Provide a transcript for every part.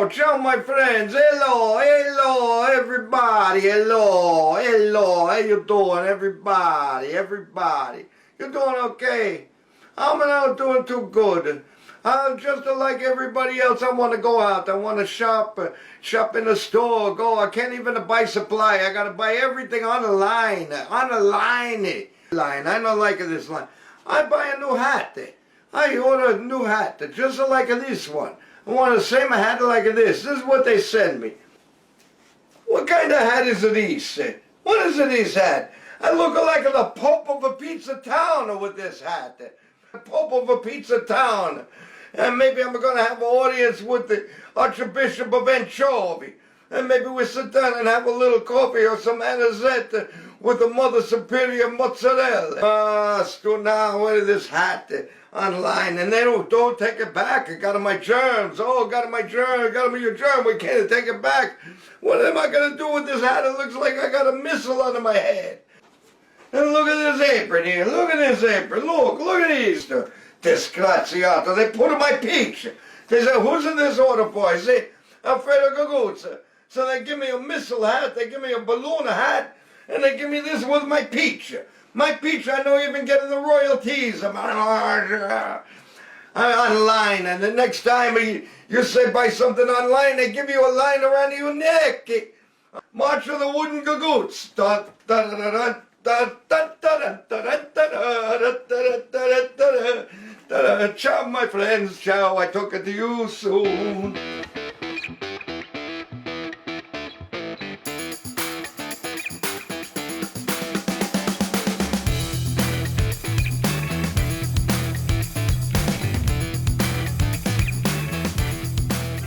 ciao, my friends. Hello, everybody. Hello. How you doing, everybody? You doing okay? I'm not doing too good. Just like everybody else, I want to go out. I want to shop in the store. I can't even buy supply. I got to buy everything on the line. I don't like this line. I buy a new hat. I order a new hat, just like this one. I want the same hat like this. This is what they send me. What kind of hat is this? What is this hat? I look like the Pope of a pizza town with this hat. The Pope of a pizza town. And maybe I'm going to have an audience with the Archbishop of Anchovy. And maybe we sit down and have a little coffee or some anisette with the Mother Superior mozzarella. So now, what is this hat online? And they don't take it back. I got my germs. Got my your germ. We can't take it back. What am I going to do with this hat? It looks like I got a missile under my head. And look at this apron here. Look at this apron. Look at these. Disgraziato. They put in my peach. They say, who's in this order for? I say, Alfredo Gaguzza. So they give me a missile hat, they give me a balloon hat, and they give me this with my peach. My peach, I don't even get in the royalties. I'm online, and the next time you say buy something online, they give you a line around your neck. March of the Wooden Gagoots. Ciao, my friends, ciao. I talk to you soon.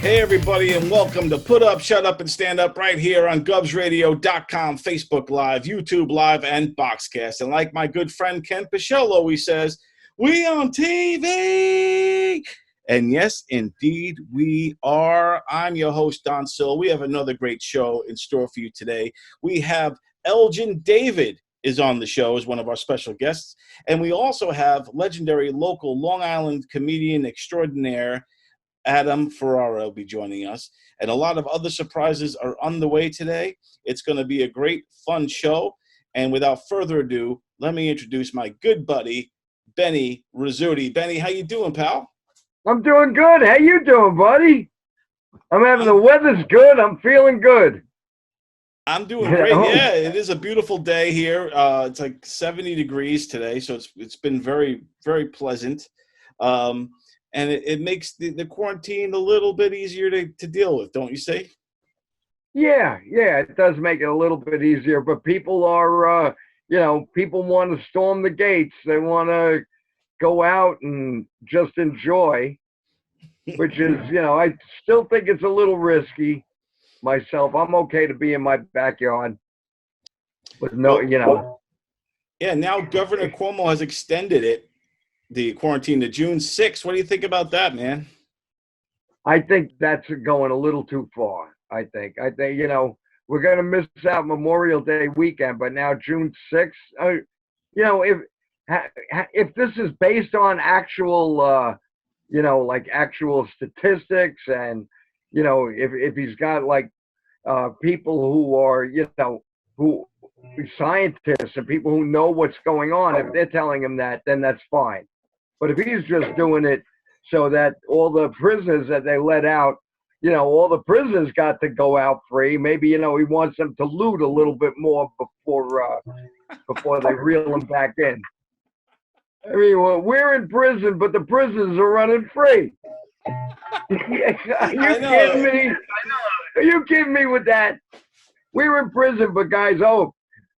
Hey, everybody, and welcome to Put Up, Shut Up, and Stand Up right here on GubsRadio.com, Facebook Live, YouTube Live, and Boxcast. And like my good friend Ken Pichelle always says, we on TV! And yes, indeed, we are. I'm your host, Don Sill. We have another great show in store for you today. We have Elgin David is on the show as one of our special guests. And we also have legendary local Long Island comedian extraordinaire, Adam Ferrara will be joining us, and a lot of other surprises are on the way today. It's going to be a great, fun show, and without further ado, let me introduce my good buddy, Benny Rizzuti. Benny, how you doing, pal? I'm doing good. How you doing, buddy? The weather's good. I'm feeling good. I'm doing great. Yeah, it is a beautiful day here. It's like 70 degrees today, so it's been very, very pleasant. And it makes the quarantine a little bit easier to deal with, don't you say? Yeah, it does make it a little bit easier, but people are, people want to storm the gates. They want to go out and just enjoy, which is, I still think it's a little risky myself. I'm okay to be in my backyard, but Yeah, now Governor Cuomo has extended the quarantine to June 6th. What do you think about that, man? I think that's going a little too far. I think, we're going to miss out Memorial Day weekend, but now June 6th, if this is based on actual, actual statistics and, if he's got people who are, who scientists and people who know what's going on, if they're telling him that, then that's fine. But if he's just doing it so that all the prisoners that they let out, all the prisoners got to go out free, maybe, he wants them to loot a little bit more before they reel them back in. I mean, well, we're in prison, but the prisoners are running free. Are you kidding me? Are you kidding me with that? We were in prison, but guys,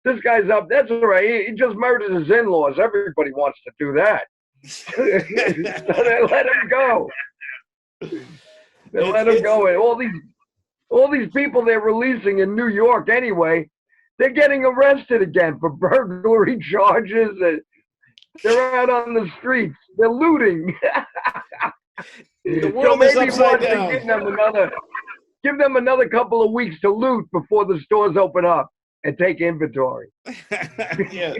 this guy's up. That's all right. He just murdered his in-laws. Everybody wants to do that. So they let him go. They let him go. And all these people they're releasing in New York anyway, they're getting arrested again for burglary charges. They're out on the streets. They're looting. The world is upside down. Give them another couple of weeks to loot before the stores open up and take inventory. Yeah.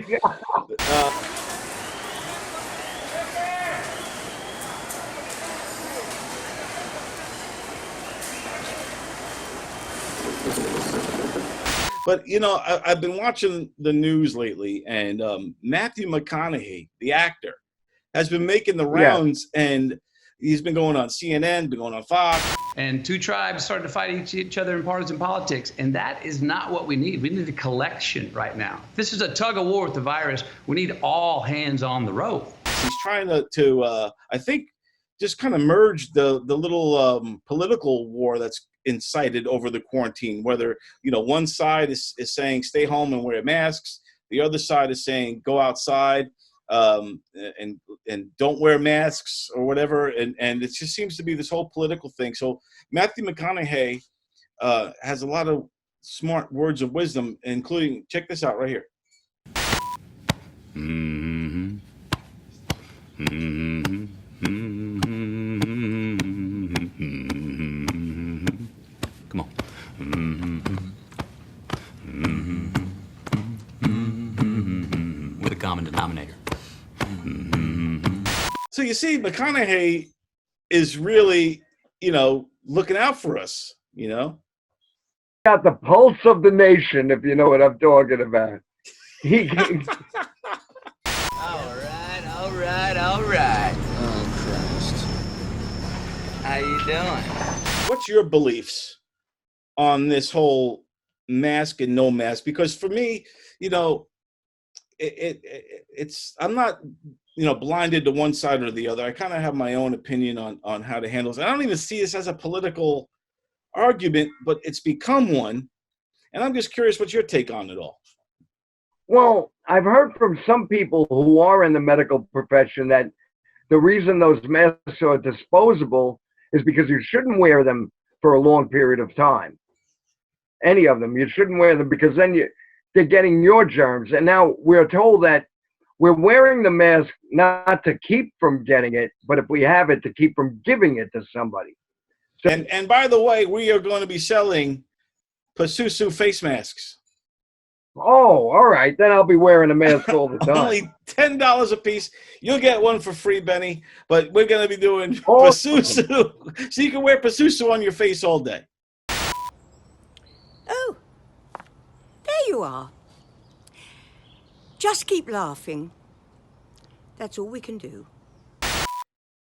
But, you know, I've been watching the news lately, and Matthew McConaughey, the actor, has been making the rounds, and he's been going on CNN, been going on Fox. And two tribes started to fight each other in partisan politics, and that is not what we need. We need a collection right now. This is a tug of war with the virus. We need all hands on the rope. He's trying to I think, just kind of merge the little political war that's incited over the quarantine, whether, you know, one side is saying stay home and wear masks, the other side is saying go outside and don't wear masks or whatever, and it just seems to be this whole political thing. So Matthew McConaughey has a lot of smart words of wisdom, including, check this out right here. Mm-hmm. Mm-hmm. Come on. With a common denominator. So you see, McConaughey is really, you know, looking out for us, you know? Got the pulse of the nation, if you know what I'm talking about. All right. Oh, Christ. How you doing? What's your beliefs on this whole mask and no mask? Because for me, you know, it's I'm not, you know, blinded to one side or the other. I kind of have my own opinion on how to handle this. I don't even see this as a political argument, but it's become one. And I'm just curious, what's your take on it all? Well, I've heard from some people who are in the medical profession that the reason those masks are disposable is because you shouldn't wear them for a long period of time. Any of them. You shouldn't wear them because then they're getting your germs. And now we're told that we're wearing the mask not to keep from getting it, but if we have it, to keep from giving it to somebody. So, and by the way, we are going to be selling PUSUSU face masks. Oh, all right. Then I'll be wearing a mask all the time. Only $10 a piece. You'll get one for free, Benny. But we're going to be doing PUSUSU. So you can wear PUSUSU on your face all day. Oh, there you are. Just keep laughing. That's all we can do.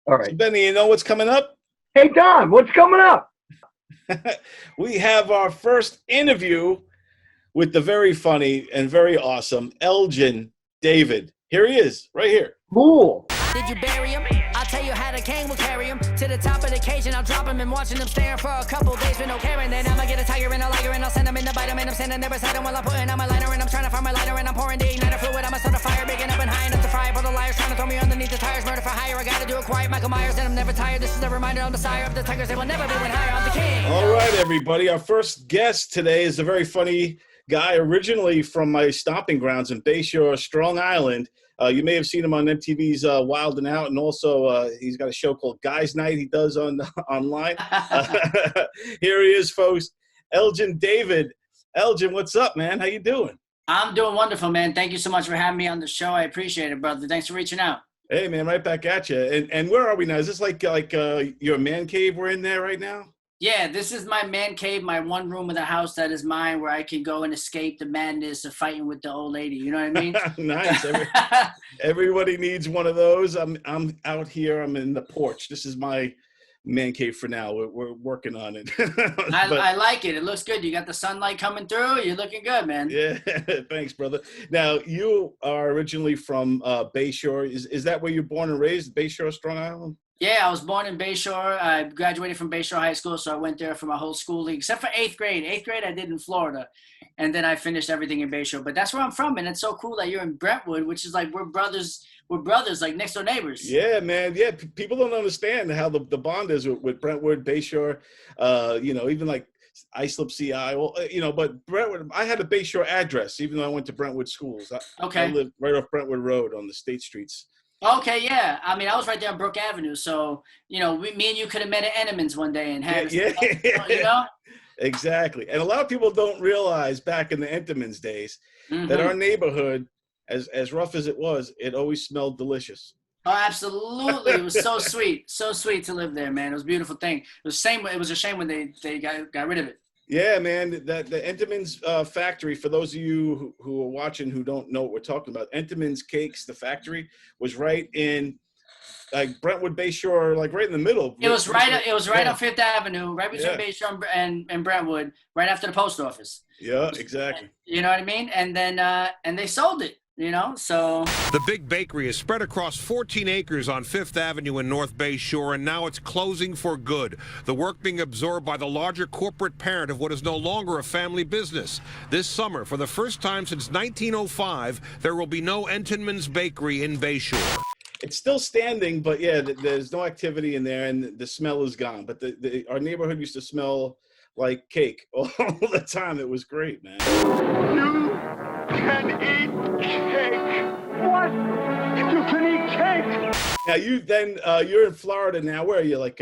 All right. So Benny, you know what's coming up? Hey, Don, what's coming up? We have our first interview with the very funny and very awesome Elgin David. Here he is, right here. Cool. Did you bury him? I'll tell you how the king will carry him to the top of the cage, and I'll drop him and watching him staring for a couple days with no caring. Then I'ma get a tiger and a liger and I'll send him in the bite him, and I'm standing there beside him while I'm putting on my liner and I'm trying to find my lighter and I'm pouring the igniter fluid. I'ma start a fire big enough and high enough to fry it. But the liars trying to throw me underneath the tires, murder for hire. I gotta do it quiet, Michael Myers, and I'm never tired. This is a reminder I'm the sire of the tigers. They will never be when higher. I'm the king. All right, everybody. Our first guest today is a very funny guy, originally from my stomping grounds in Bayshore, Strong Island. You may have seen him on MTV's Wild and Out, and also he's got a show called Guys Night he does online. Here he is, folks. Elgin David. Elgin, what's up, man? How you doing? I'm doing wonderful, man. Thank you so much for having me on the show. I appreciate it, brother. Thanks for reaching out. Hey, man, right back at you. And where are we now? Is this like your man cave we're in there right now? Yeah, this is my man cave, my one room of the house that is mine, where I can go and escape the madness of fighting with the old lady. You know what I mean? Nice. Everybody needs one of those. I'm out here. I'm in the porch. This is my man cave for now. We're working on it. I like it. It looks good. You got the sunlight coming through. You're looking good, man. Yeah, thanks, brother. Now, you are originally from Bayshore. Is that where you're born and raised, Bayshore, Strong Island? Yeah, I was born in Bayshore. I graduated from Bayshore High School, so I went there for my whole schooling, except for 8th grade. 8th grade I did in Florida, and then I finished everything in Bayshore. But that's where I'm from, and it's so cool that you're in Brentwood, which is like we're brothers, like next door neighbors. Yeah, man. Yeah, people don't understand how the bond is with Brentwood, Bayshore, even like Islip CI. Well, but Brentwood, I had a Bayshore address, even though I went to Brentwood schools. I lived right off Brentwood Road on the state streets. Okay, yeah. I mean, I was right there on Brook Avenue, so me and you could have met at Ennemann's one day and had, Exactly. And a lot of people don't realize back in the Entenmann's days that our neighborhood, as rough as it was, it always smelled delicious. Oh, absolutely! It was so sweet to live there, man. It was a beautiful thing. It was a shame when they got rid of it. Yeah, man. The Entenmann's factory, for those of you who are watching who don't know what we're talking about, Entenmann's Cakes, the factory, was right in like Brentwood Bayshore, like right in the middle. It was right. It was right Yeah. on Fifth Avenue, right between Bayshore and Brentwood, right after the post office. Yeah, exactly. You know what I mean? And then and they sold it. You know, so the big bakery is spread across 14 acres on Fifth Avenue in North Bayshore, and now it's closing for good. The work being absorbed by the larger corporate parent of what is no longer a family business. This summer, for the first time since 1905, there will be no Entenmann's Bakery in Bayshore. It's still standing, but yeah, there's no activity in there, and the smell is gone. But our neighborhood used to smell like cake all the time. It was great, man. You can eat cake. What? You can eat cake. Now you're in Florida now. Where are you? Like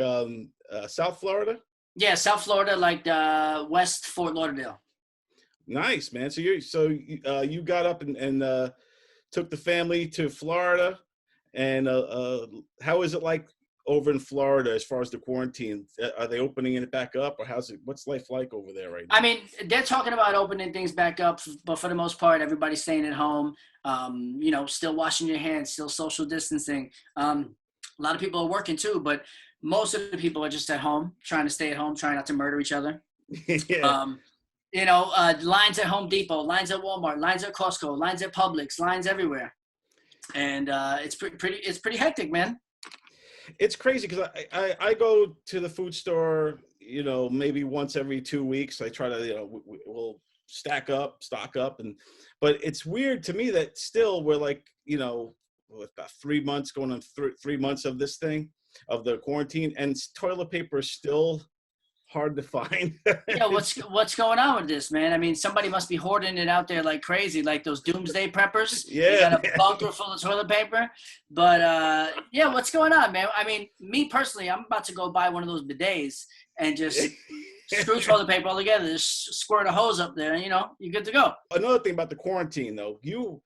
South Florida? Yeah, South Florida, like West Fort Lauderdale. Nice, man. So you got up and took the family to Florida, and how is it like over in Florida as far as the quarantine? Are they opening it back up, or what's life like over there right now? I mean, they're talking about opening things back up, but for the most part, everybody's staying at home. You know, still washing your hands, still social distancing. A lot of people are working too, but most of the people are just at home, trying to stay at home, trying not to murder each other. Yeah. You know, lines at Home Depot, lines at Walmart, lines at Costco, lines at Publix, lines everywhere, and it's pretty hectic, man. It's crazy because I go to the food store, you know, maybe once every 2 weeks. I try to, you know, we'll stock up, but it's weird to me that still we're like, you know, about 3 months going on 3 months of this thing, of the quarantine, and toilet paper is still hard to find. Yeah, what's going on with this, man? I mean, somebody must be hoarding it out there like crazy, like those doomsday preppers. Yeah, they got a bunker full of toilet paper. But yeah, what's going on, man? I mean, me personally, I'm about to go buy one of those bidets and just screw toilet paper all together, just squirt a hose up there, and you know, you're good to go. Another thing about the quarantine, though, you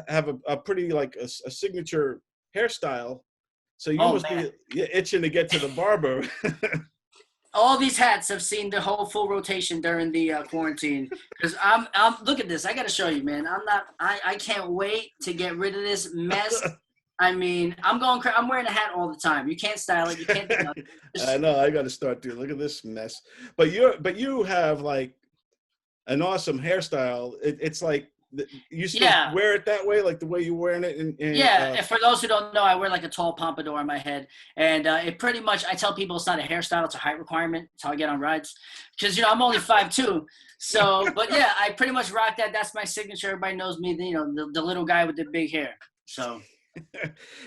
have a pretty like a signature hairstyle, so you must be itching to get to the barber. All these hats have seen the whole full rotation during the quarantine. Because I'm look at this. I got to show you, man. I can't wait to get rid of this mess. I mean, I'm wearing a hat all the time. You can't style it. You can't do nothing. I know. I got to start doing. Look at this mess. But you have like an awesome hairstyle. It's like you still wear it that way, like the way you're wearing it. And for those who don't know, I wear like a tall pompadour on my head, and it pretty much, I tell people it's not a hairstyle, it's a height requirement. It's how I get on rides, because you know I'm only 5'2", so but yeah, I pretty much rock that. That's my signature. Everybody knows me, you know, the little guy with the big hair. So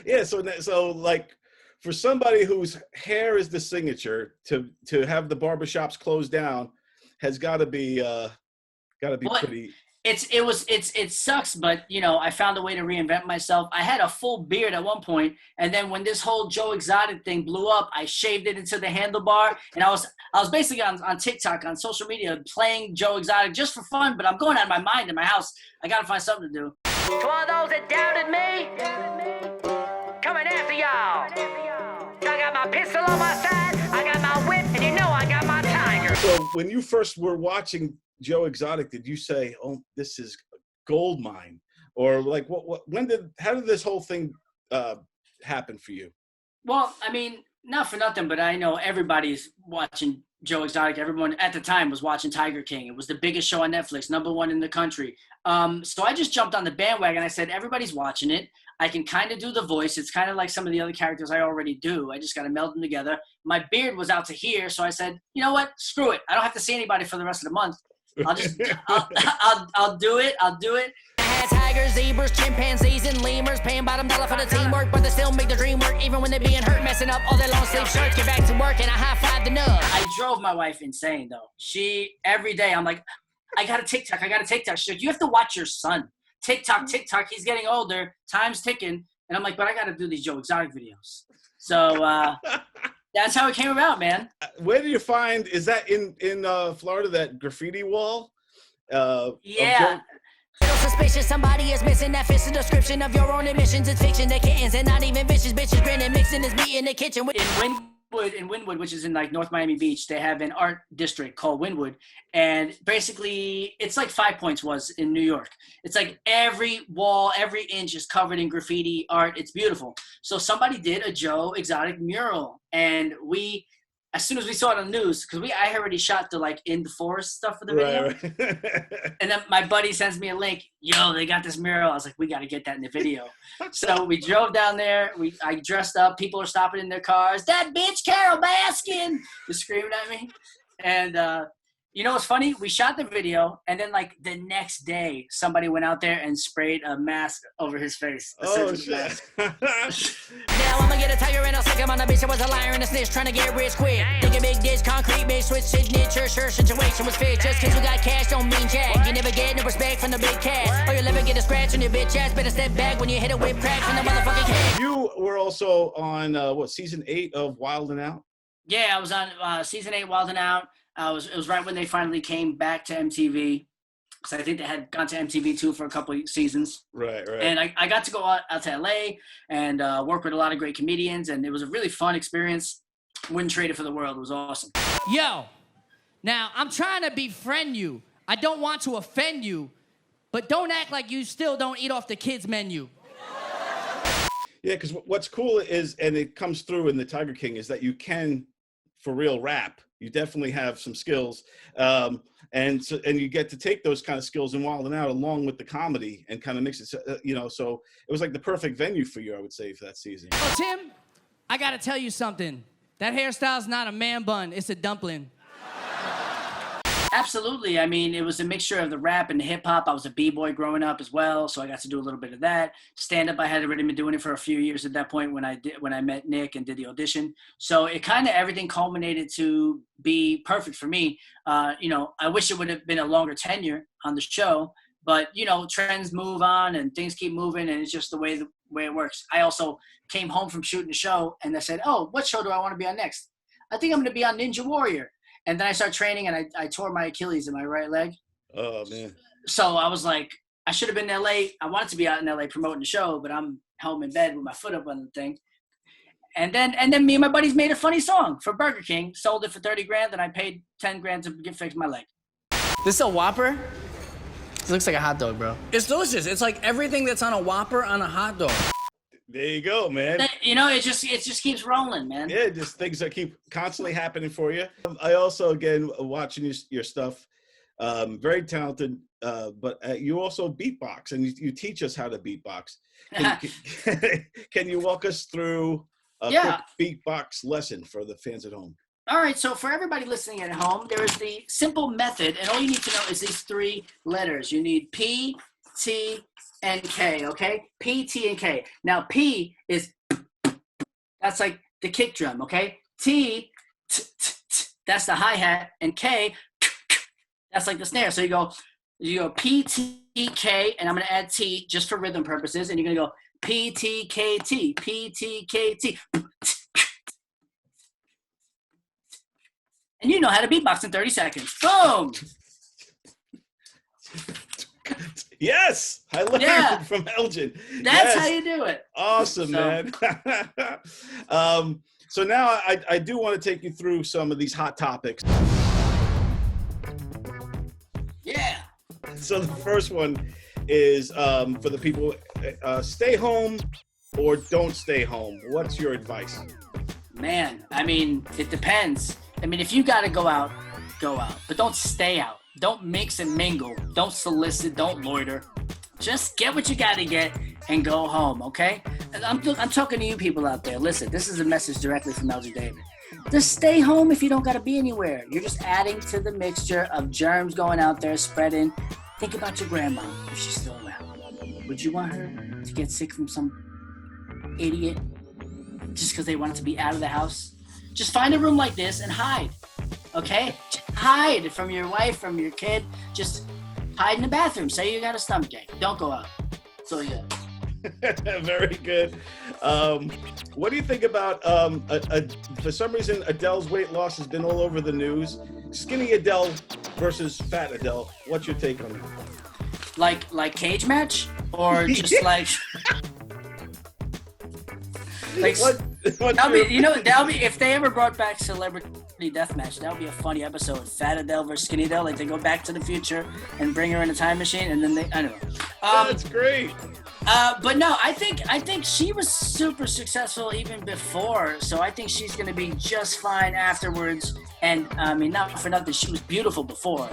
yeah, so like for somebody whose hair is the signature, to have the barbershops closed down has got to be pretty. It sucks, but you know, I found a way to reinvent myself. I had a full beard at one point, and then when this whole Joe Exotic thing blew up, I shaved it into the handlebar, and I was basically on TikTok, on social media, playing Joe Exotic just for fun, but I'm going out of my mind in my house. I gotta find something to do. To all those that doubted me, coming after y'all. I got my pistol on my side, I got my whip, and you know I got my tiger. So when you first were watching Joe Exotic, did you say, "Oh, this is a gold mine," or like how did this whole thing happen for you? Well, I mean, not for nothing, but I know everybody's watching Joe Exotic. Everyone at the time was watching Tiger King. It was the biggest show on Netflix, #1 in the country. So I just jumped on the bandwagon. I said, everybody's watching it. I can kind of do the voice. It's kind of like some of the other characters I already do. I just got to meld them together. My beard was out to here, so I said, you know what? Screw it. I don't have to see anybody for the rest of the month. I'll do it. I had tigers, zebras, chimpanzees, and lemurs paying bottom dollar for the teamwork, but they still make the dream work, even when they're being hurt, messing up all their long sleeve shirts. Get back to work and I high-five the nub. I drove my wife insane, though. Every day, I'm like, I got a TikTok. She's like, you have to watch your son. TikTok, he's getting older, time's ticking. And I'm like, but I got to do these Joe Exotic videos. So that's how it came about, man. Where do you find, is that in Florida, that graffiti wall? Yeah. Little suspicious, somebody is missing. That fits the description of your own admissions. It's fiction, they're kittens and not even vicious. Bitches grinning, mixing this meat in the kitchen. In Wynwood, which is in like North Miami Beach, they have an art district called Wynwood, and basically it's like 5 Points was in New York. It's like every wall, every inch is covered in graffiti art. It's beautiful. So somebody did a Joe Exotic mural, and we, as soon as we saw it on the news, because I already shot the like in the forest stuff for the video, Right. and then my buddy sends me a link. Yo, they got this mural. I was like, we got to get that in the video. So we drove down there. I dressed up. People are stopping in their cars. That bitch Carol Baskin is screaming at me. And you know what's funny? We shot the video, and then like the next day, somebody went out there and sprayed a mask over his face. Oh, shit. Now I'ma get a tiger and I'll stick him on the bitch. I was a liar and a snitch trying to get rich quick. Think a big dish, concrete bitch, switch signature, sure situation was fixed. Just cause you got cash don't mean jack. You never get no respect from the big cat. Or you'll never get a scratch on your bitch ass. Better step back when you hit a whip crack from the motherfucking cat. You were also on, season 8 of Wild 'N Out? Yeah, I was on season 8, Wild 'N Out. It was right when they finally came back to MTV. So I think they had gone to MTV too for a couple of seasons. Right. And I got to go out to LA and work with a lot of great comedians, and it was a really fun experience. Wouldn't trade it for the world. It was awesome. Yo, now I'm trying to befriend you. I don't want to offend you, but don't act like you still don't eat off the kids' menu. Yeah, because what's cool is, and it comes through in the Tiger King, is that you can, for real, rap. You definitely have some skills, and you get to take those kind of skills in Wild 'N Out along with the comedy and kind of mix it. So it was like the perfect venue for you, I would say, for that season. Oh, Tim, I gotta tell you something. That hairstyle's not a man bun, it's a dumpling. Absolutely. I mean, it was a mixture of the rap and the hip hop. I was a b-boy growing up as well, so I got to do a little bit of that. Stand up, I had already been doing it for a few years at that point when I met Nick and did the audition. So it kind of everything culminated to be perfect for me. I wish it would have been a longer tenure on the show, but trends move on and things keep moving, and it's just the way it works. I also came home from shooting the show, and I said, "Oh, what show do I want to be on next? I think I'm going to be on Ninja Warrior." And then I started training, and I tore my Achilles in my right leg. Oh, man. So I was like, I should have been in L.A. I wanted to be out in L.A. promoting the show, but I'm home in bed with my foot up on the thing. And then me and my buddies made a funny song for Burger King, sold it for $30,000, and I paid $10,000 to get fixed my leg. This is a Whopper? This looks like a hot dog, bro. It's delicious. It's like everything that's on a Whopper on a hot dog. There you go, man. It just keeps rolling, man. Yeah, just things that keep constantly happening for you. I also, again, watching your stuff, very talented, but you also beatbox, and you teach us how to beatbox. Can you walk us through a quick beatbox lesson for the fans at home? All right, so for everybody listening at home, there is the simple method, and all you need to know is these 3 letters. You need P, T, and K, okay? P, T, and K. Now, P is, that's like the kick drum, okay? T, that's the hi-hat, and K, that's like the snare. So you go P, T, K, and I'm going to add T just for rhythm purposes, and you're going to go P, T, K, T, P, T, K, T. And you know how to beatbox in 30 seconds. Boom! Yes, I learned from Elgin. That's how you do it. Awesome, man. So now I do want to take you through some of these hot topics. Yeah. So the first one is for the people, stay home or don't stay home. What's your advice? Man, I mean, it depends. I mean, if you got to go out, but don't stay out. Don't mix and mingle. Don't solicit. Don't loiter. Just get what you got to get and go home, okay? I'm talking to you people out there. Listen, this is a message directly from Elgin David. Just stay home if you don't got to be anywhere. You're just adding to the mixture of germs going out there, spreading. Think about your grandma, if she's still around. Would you want her to get sick from some idiot just because they wanted to be out of the house? Just find a room like this and hide, okay? Just hide from your wife, from your kid. Just hide in the bathroom. Say you got a stomach ache. Don't go out. So, yeah. Very good. What do you think about, for some reason, Adele's weight loss has been all over the news. Skinny Adele versus fat Adele. What's your take on that? Like cage match? Or just like... What? That'll be, you know, that'll be if they ever brought back Celebrity Deathmatch. That would be a funny episode. Fat Adele versus Skinny Adele. Like they go back to the future and bring her in a time machine, and then they, I don't know. That's great. But no, I think she was super successful even before, so I think she's gonna be just fine afterwards. And I mean, not for nothing, she was beautiful before.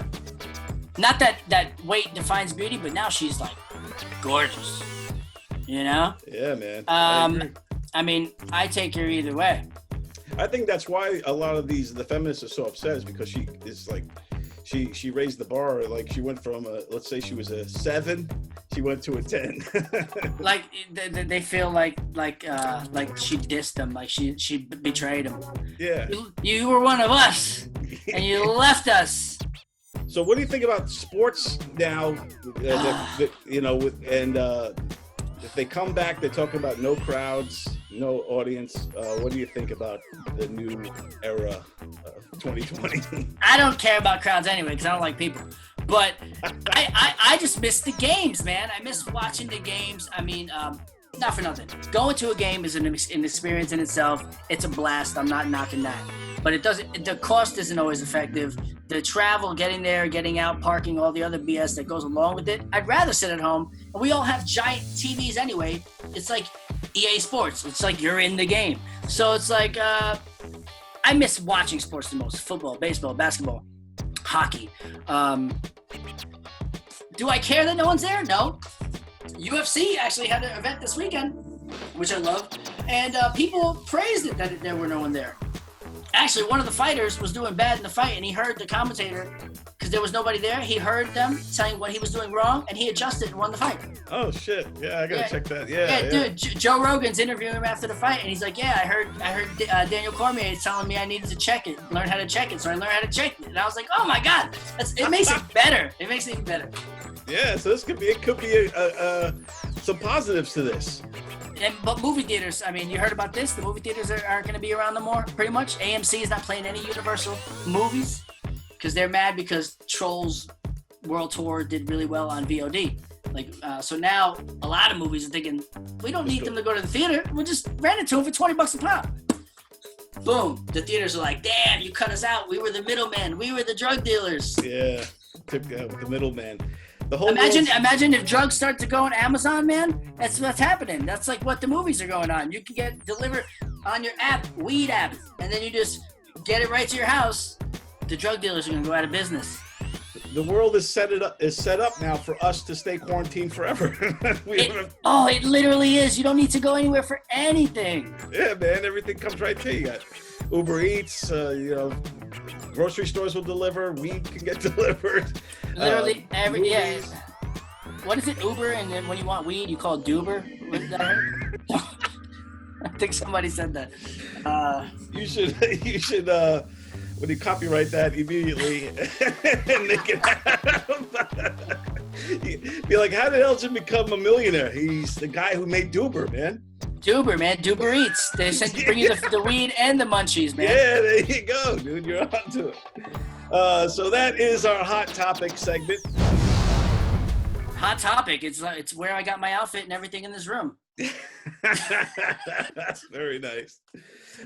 Not that weight defines beauty, but now she's like gorgeous. You know? Yeah, man. I mean, I take her either way. I think that's why a lot of the feminists are so upset, is because she is like, she raised the bar. Like she went from let's say she was a 7, she went to a 10. Like they feel like she dissed them, like she betrayed them. Yeah. You were one of us, and you left us. So what do you think about sports now? You know, if they come back, they're talking about no crowds, no audience. What do you think about the new era of 2020? I don't care about crowds anyway because I don't like people. But I just miss the games, man. I miss watching the games. I mean, not for nothing. Going to a game is an experience in itself. It's a blast. I'm not knocking that. But the cost isn't always effective. The travel, getting there, getting out, parking, all the other BS that goes along with it. I'd rather sit at home. And we all have giant TVs anyway. It's like EA Sports. It's like you're in the game. So it's like, I miss watching sports the most. Football, baseball, basketball, hockey. Do I care that no one's there? No. UFC actually had an event this weekend, which I love. And people praised it that there were no one there. Actually, one of the fighters was doing bad in the fight, and he heard the commentator, because there was nobody there, he heard them saying what he was doing wrong, and he adjusted and won the fight. Oh, shit. Yeah, I gotta check that. Yeah, dude, Joe Rogan's interviewing him after the fight, and he's like, yeah, I heard Daniel Cormier telling me I needed to check it, learn how to check it, so I learned how to check it. And I was like, oh my God, it makes it better. It makes it even better. Yeah, so it could be some positives to this. But movie theaters, I mean, you heard about this? The movie theaters aren't going to be around no more, pretty much. AMC is not playing any Universal movies because they're mad because Trolls World Tour did really well on VOD. So now a lot of movies are thinking, we don't need them to go to the theater. We'll just rent it to them for $20 a pop. Boom. The theaters are like, damn, you cut us out. We were the middlemen. We were the drug dealers. Yeah, the middleman. Imagine if drugs start to go on Amazon, man. That's what's happening. That's like what the movies are going on. You can get delivered on your app, weed app, and then you just get it right to your house. The drug dealers are going to go out of business. The world is set up now for us to stay quarantined forever. It literally is. You don't need to go anywhere for anything. Yeah, man. Everything comes right to you. You got Uber Eats, grocery stores will deliver. Weed can get delivered. Literally What is it, Uber? And then when you want weed, you call it Duber? Was that right? I think somebody said that. You should when you copyright that immediately and make it happen. Be like, how did Elgin become a millionaire? He's the guy who made Duber, man. Duber, man. Duber Eats. They sent to bring you the weed and the munchies, man. Yeah, there you go, dude. You're on to it. So that is our Hot Topic segment. Hot Topic. It's where I got my outfit and everything in this room. That's very nice.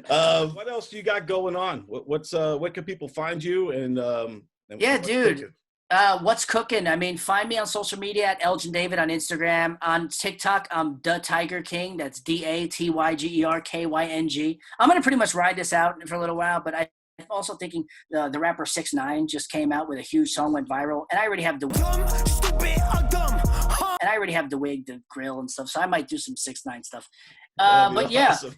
What else do you got going on? What can people find you and yeah, dude. What's cooking? I mean, find me on social media at Elgin David on Instagram. On TikTok, I'm the Tiger King. That's DATYGERKYNG. I'm gonna pretty much ride this out for a little while, but I'm also thinking the rapper 6ix9ine just came out with a huge song, went viral, and I already have the wig, the grill, and stuff. So I might do some 6ix9ine stuff. But yeah, awesome.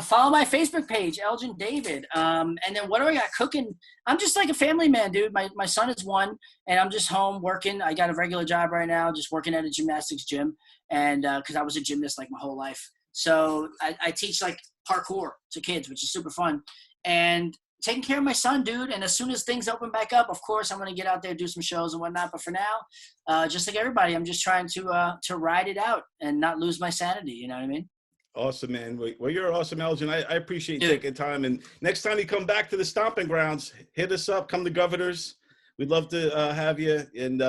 Follow my Facebook page, Elgin David. And then what do I got cooking? I'm just like a family man, dude. My son is 1, and I'm just home working. I got a regular job right now, just working at a gymnastics gym, and because I was a gymnast like my whole life. So I teach like parkour to kids, which is super fun, and taking care of my son, dude. And as soon as things open back up, of course, I'm gonna get out there, do some shows and whatnot. But for now, just like everybody, I'm just trying to ride it out and not lose my sanity. You know what I mean? Awesome, man. Well, you're awesome, Elgin. I appreciate you taking time. And next time you come back to the stomping grounds, hit us up. Come to Governor's. We'd love to have you and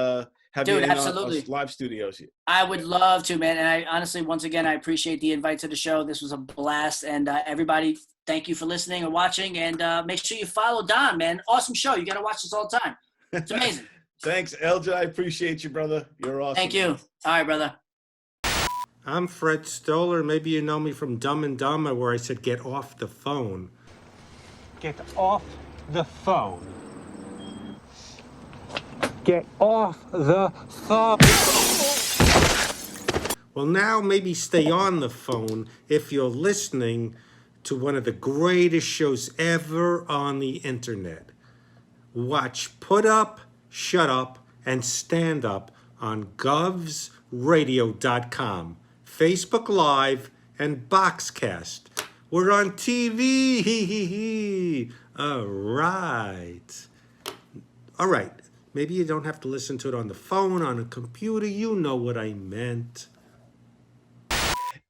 have Dude, you in absolutely. live studios. I would love to, man. And I honestly, once again, I appreciate the invite to the show. This was a blast. And everybody, thank you for listening and watching. And make sure you follow Don, man. Awesome show. You got to watch this all the time. It's amazing. Thanks, Elgin. I appreciate you, brother. You're awesome. Thank you. All right, brother. I'm Fred Stoller. Maybe you know me from Dumb and Dumber, where I said, get off the phone. Get off the phone. Get off the phone. Well, now maybe stay on the phone if you're listening to one of the greatest shows ever on the internet. Watch Put Up, Shut Up, and Stand Up on govsradio.com, Facebook Live, and Boxcast. We're on TV. All right. Maybe you don't have to listen to it on the phone, on a computer. You know what I meant.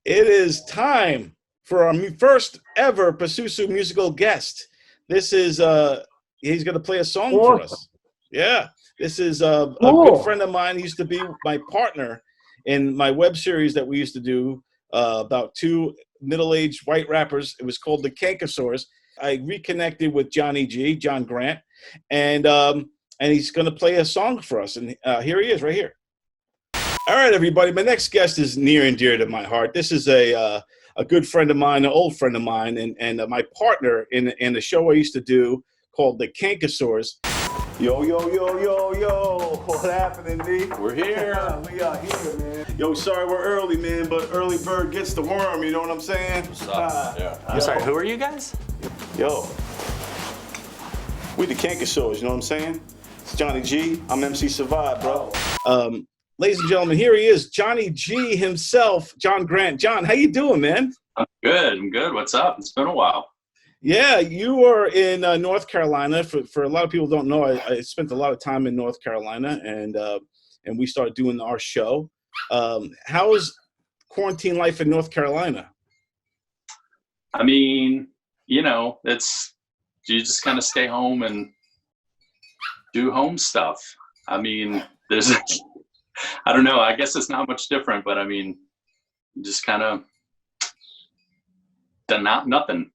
It is time for our first ever PUSUSU musical guest. This is, he's going to play a song for us. Yeah. This is a good friend of mine. He used to be my partner in my web series that we used to do about two middle-aged white rappers. It was called The Cankasaurs. I reconnected with Johnny G, John Grant, and he's going to play a song for us. And here he is, right here. All right, everybody. My next guest is near and dear to my heart. This is a good friend of mine, an old friend of mine, and my partner in the show I used to do called The Cankasaurs. Yo, yo, yo, yo, yo. What happening, D? We're here. We are here, man. Yo, sorry we're early, man, but early bird gets the worm, you know what I'm saying? What's up? Yeah. I'm sorry, who are you guys? Yo. We the Cankasaurs, you know what I'm saying? It's Johnny G. I'm MC Survive, bro. Ladies and gentlemen, here he is, Johnny G himself, John Grant. John, how you doing, man? I'm good. What's up? It's been a while. Yeah, you are in North Carolina. For a lot of people who don't know, I spent a lot of time in North Carolina, and we started doing our show. How is quarantine life in North Carolina? I mean, you just kind of stay home and do home stuff. I mean, I don't know. I guess it's not much different, but I mean, just kind of nothing.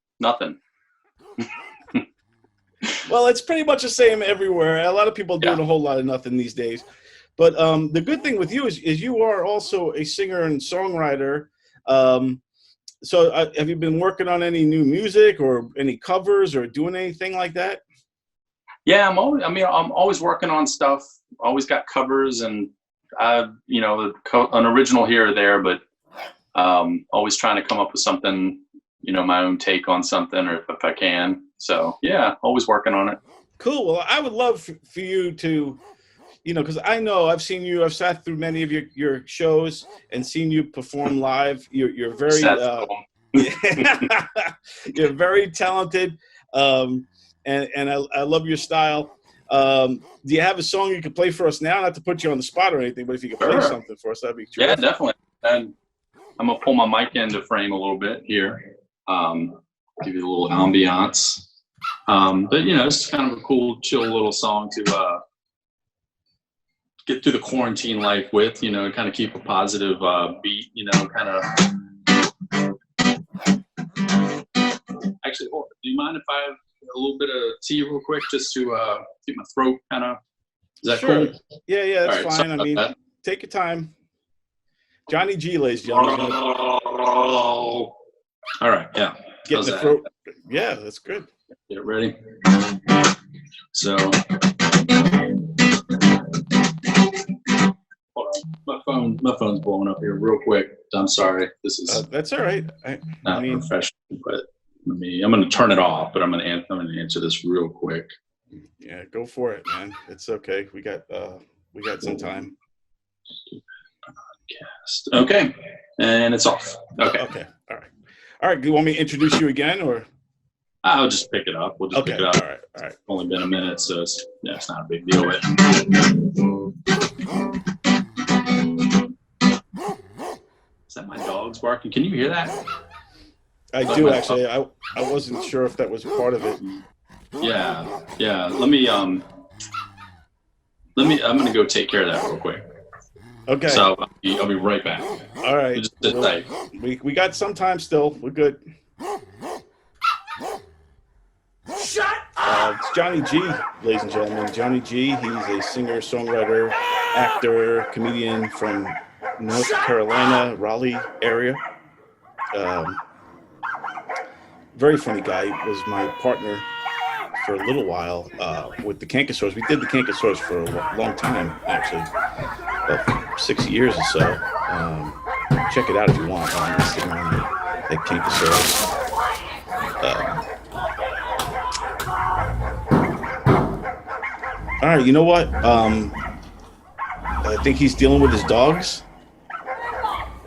Well, it's pretty much the same everywhere. A lot of people are doing a whole lot of nothing these days. But the good thing with you is you are also a singer and songwriter. So have you been working on any new music or any covers or doing anything like that? Yeah, I'm always working on stuff. Always got covers and an original here or there, but always trying to come up with something, my own take on something, or if I can. So yeah, always working on it. Cool. Well, I would love for you to, because I know I've sat through many of your shows and seen you perform live. You're very, you're very talented, and I love your style. Do you have a song you could play for us now? Not to put you on the spot or anything, but if you could play something for us, that'd be terrific. Yeah, definitely. And I'm gonna pull my mic into frame a little bit here. Give you a little ambiance. But it's kind of a cool, chill little song to get through the quarantine life with. Kind of keep a positive beat. Kind of. Actually, do you mind if I have a little bit of tea real quick, just to keep my throat kind of? Is that cool? Yeah, that's fine. I mean, take your time. Johnny G, ladies and gentlemen. All right, yeah. Get the throat. Yeah, that's good. Get ready. So, my phone's blowing up here real quick. I'm sorry. This is that's all right. Not professional, but I'm going to turn it off. But I'm going to answer this real quick. Yeah, go for it, man. It's okay. We got some time. Okay, and it's off. Okay. All right. Do you want me to introduce you again, or? I'll just pick it up. We'll just pick it up. All right. It's only been a minute, so it's not a big deal. Is that my dogs barking? Can you hear that? I do actually. I wasn't sure if that was part of it. Yeah. Let me I'm gonna go take care of that real quick. Okay. So I'll be right back. All right. Just sit tight. We got some time still. We're good. Shut up! It's Johnny G, ladies and gentlemen. Johnny G. He's a singer, songwriter, actor, comedian from North Carolina, Raleigh area. Very funny guy. He was my partner for a little while with the Canker We did the Canker for a long time, actually, about 6 years or so. Check it out if you want on Instagram at Canker All right, you know what? I think he's dealing with his dogs.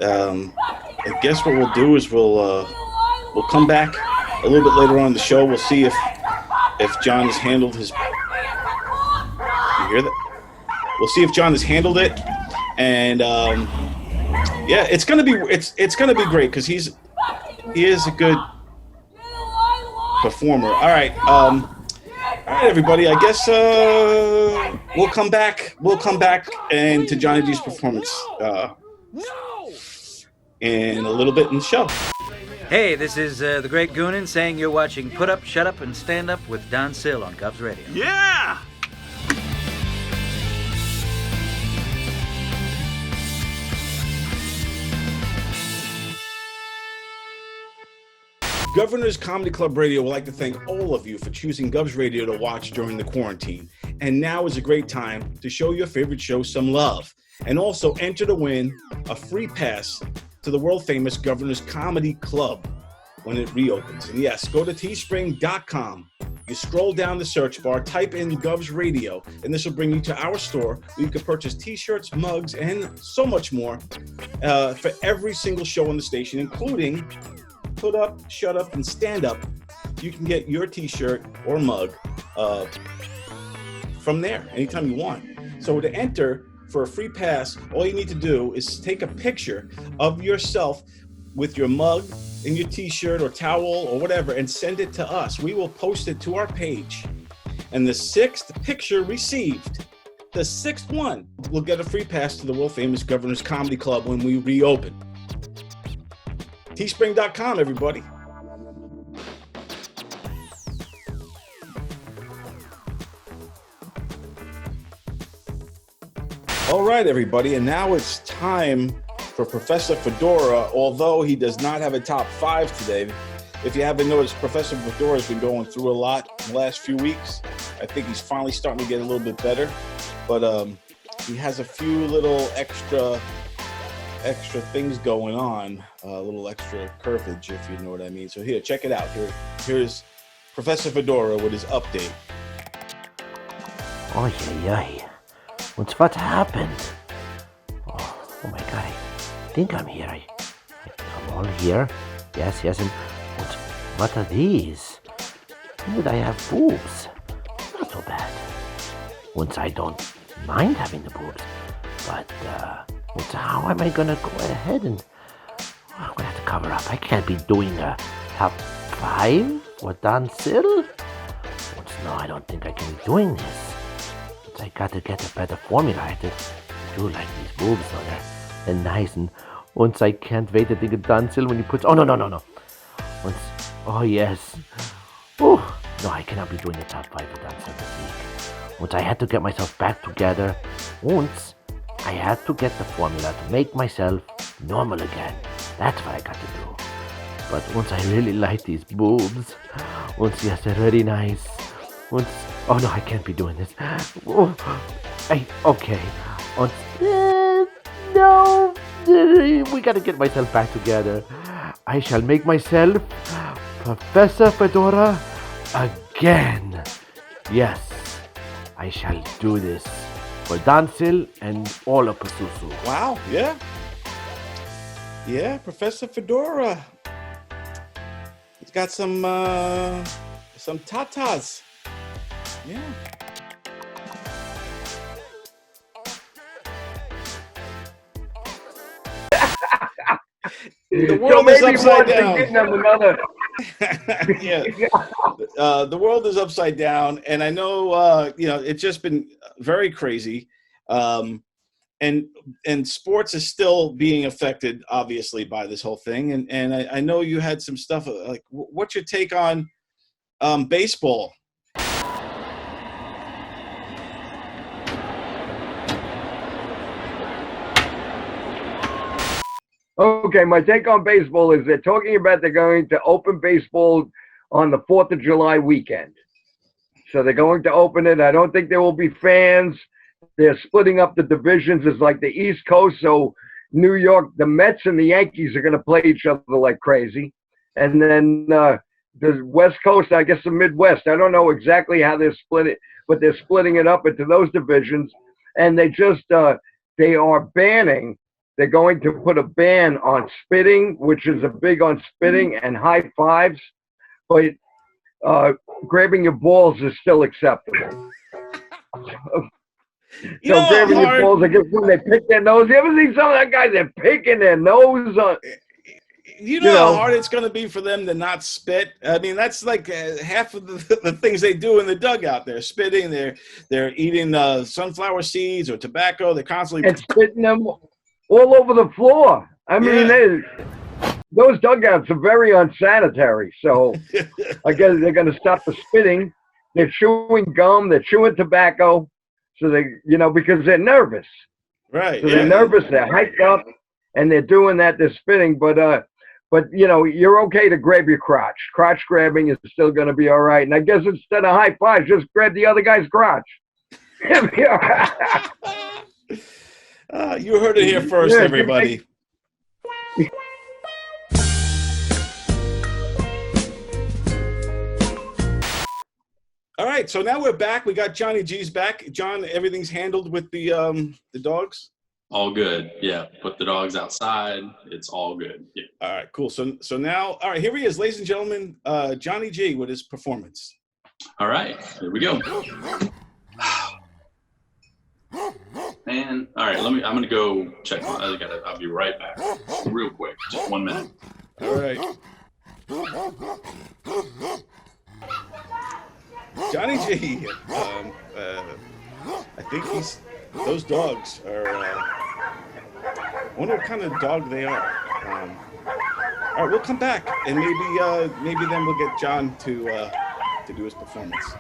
I guess what we'll do is we'll come back a little bit later on in the show. We'll see if John has handled his. You hear that? We'll see if John has handled it, and yeah, it's gonna be great because he is a good performer. All right, everybody. I guess we'll come back. And to Johnny G's performance in a little bit in the show. Hey, this is the Great Goonin saying you're watching Put Up, Shut Up, and Stand Up with Don Sill on Govs Radio. Yeah! Governor's Comedy Club Radio would like to thank all of you for choosing Govs Radio to watch during the quarantine. And now is a great time to show your favorite show some love. And also enter to win a free pass to the world-famous Governor's Comedy Club when it reopens. And yes, go to teespring.com. You scroll down the search bar, type in Govs Radio, and this will bring you to our store where you can purchase t-shirts, mugs, and so much more for every single show on the station, including Put Up, Shut Up, and Stand Up. You can get your t-shirt or mug from there anytime you want. So to enter for a free pass, all you need to do is take a picture of yourself with your mug and your t-shirt or towel or whatever and send it to us. We will post it to our page. And the sixth picture received, the sixth one, will get a free pass to the world-famous Governor's Comedy Club when we reopen. Teespring.com, everybody. All right, everybody, and now it's time for Professor Fedora, although he does not have a top 5 today. If you haven't noticed, Professor Fedora has been going through a lot in the last few weeks. I think he's finally starting to get a little bit better, but he has a few little extra things going on, a little extra curvage, if you know what I mean. So here, check it out. Here's Professor Fedora with his update. Oh, yeah. What's what happened? Oh my God, I think I'm here. I'm all here. Yes, and what are these? Would I have boobs? Not so bad. Once I don't mind having the boobs, but how am I gonna go ahead and I'm gonna have to cover up. I can't be doing a top 5 for Don Sill. No, I don't think I can be doing this. I gotta get a better formula. I do like these boobs, so they're nice, and once I can't wait to think of Don Sill when he puts. Oh no. Oh yes. Oh no, I cannot be doing the top 5 for Don Sill this week. Once I had to get myself back together. Once I had to get the formula to make myself normal again. That's what I got to do. But once I really like these boobs. Once yes, they're really nice. Once. Oh no, I can't be doing this. Oh, okay. No, we gotta get myself back together. I shall make myself Professor Fedora again. Yes, I shall do this for Don Sill and all of PUSUSU. Wow, yeah. Yeah, Professor Fedora. He's got some tatas. Yeah. The world is upside down. Yeah. The world is upside down, and I know it's just been very crazy. And sports is still being affected, obviously, by this whole thing. And I know you had some stuff. Like, what's your take on baseball? Okay, my take on baseball is they're talking about they're going to open baseball on the 4th of July weekend. So they're going to open it. I don't think there will be fans. They're splitting up the divisions. It's like the East Coast. So New York, the Mets and the Yankees are going to play each other like crazy. And then the West Coast, I guess the Midwest. I don't know exactly how they're splitting, but they're splitting it up into those divisions. And they just, they are banning. They're going to put a ban on spitting, which is a big on spitting and high fives, but grabbing your balls is still acceptable. So grabbing your balls, I guess when they pick their nose, you ever see some of that guys that picking their nose on? You know how hard it's going to be for them to not spit. I mean, that's like half of the things they do in the dugout. They're spitting. They're eating sunflower seeds or tobacco. They're constantly and spitting them all over the floor. I mean, those dugouts are very unsanitary. So I guess they're going to stop the spitting. They're chewing gum. They're chewing tobacco. So they, because they're nervous. Right. So they're nervous. They're hyped up, and they're doing that. They're spitting, but you're okay to grab your crotch. Crotch grabbing is still going to be all right. And I guess instead of high fives, just grab the other guy's crotch. You heard it here first, everybody. All right, so now we're back. We got Johnny G's back. John, everything's handled with the dogs? All good. Yeah, put the dogs outside. It's all good. Yeah. All right, cool. So now, all right, here he is, ladies and gentlemen, Johnny G with his performance. All right, here we go. Man, all right, I'm gonna go check. I'll be right back, real quick, just 1 minute. All right. Johnny G. I think those dogs are. I wonder what kind of dog they are. All right, we'll come back and maybe then we'll get John to do his performance.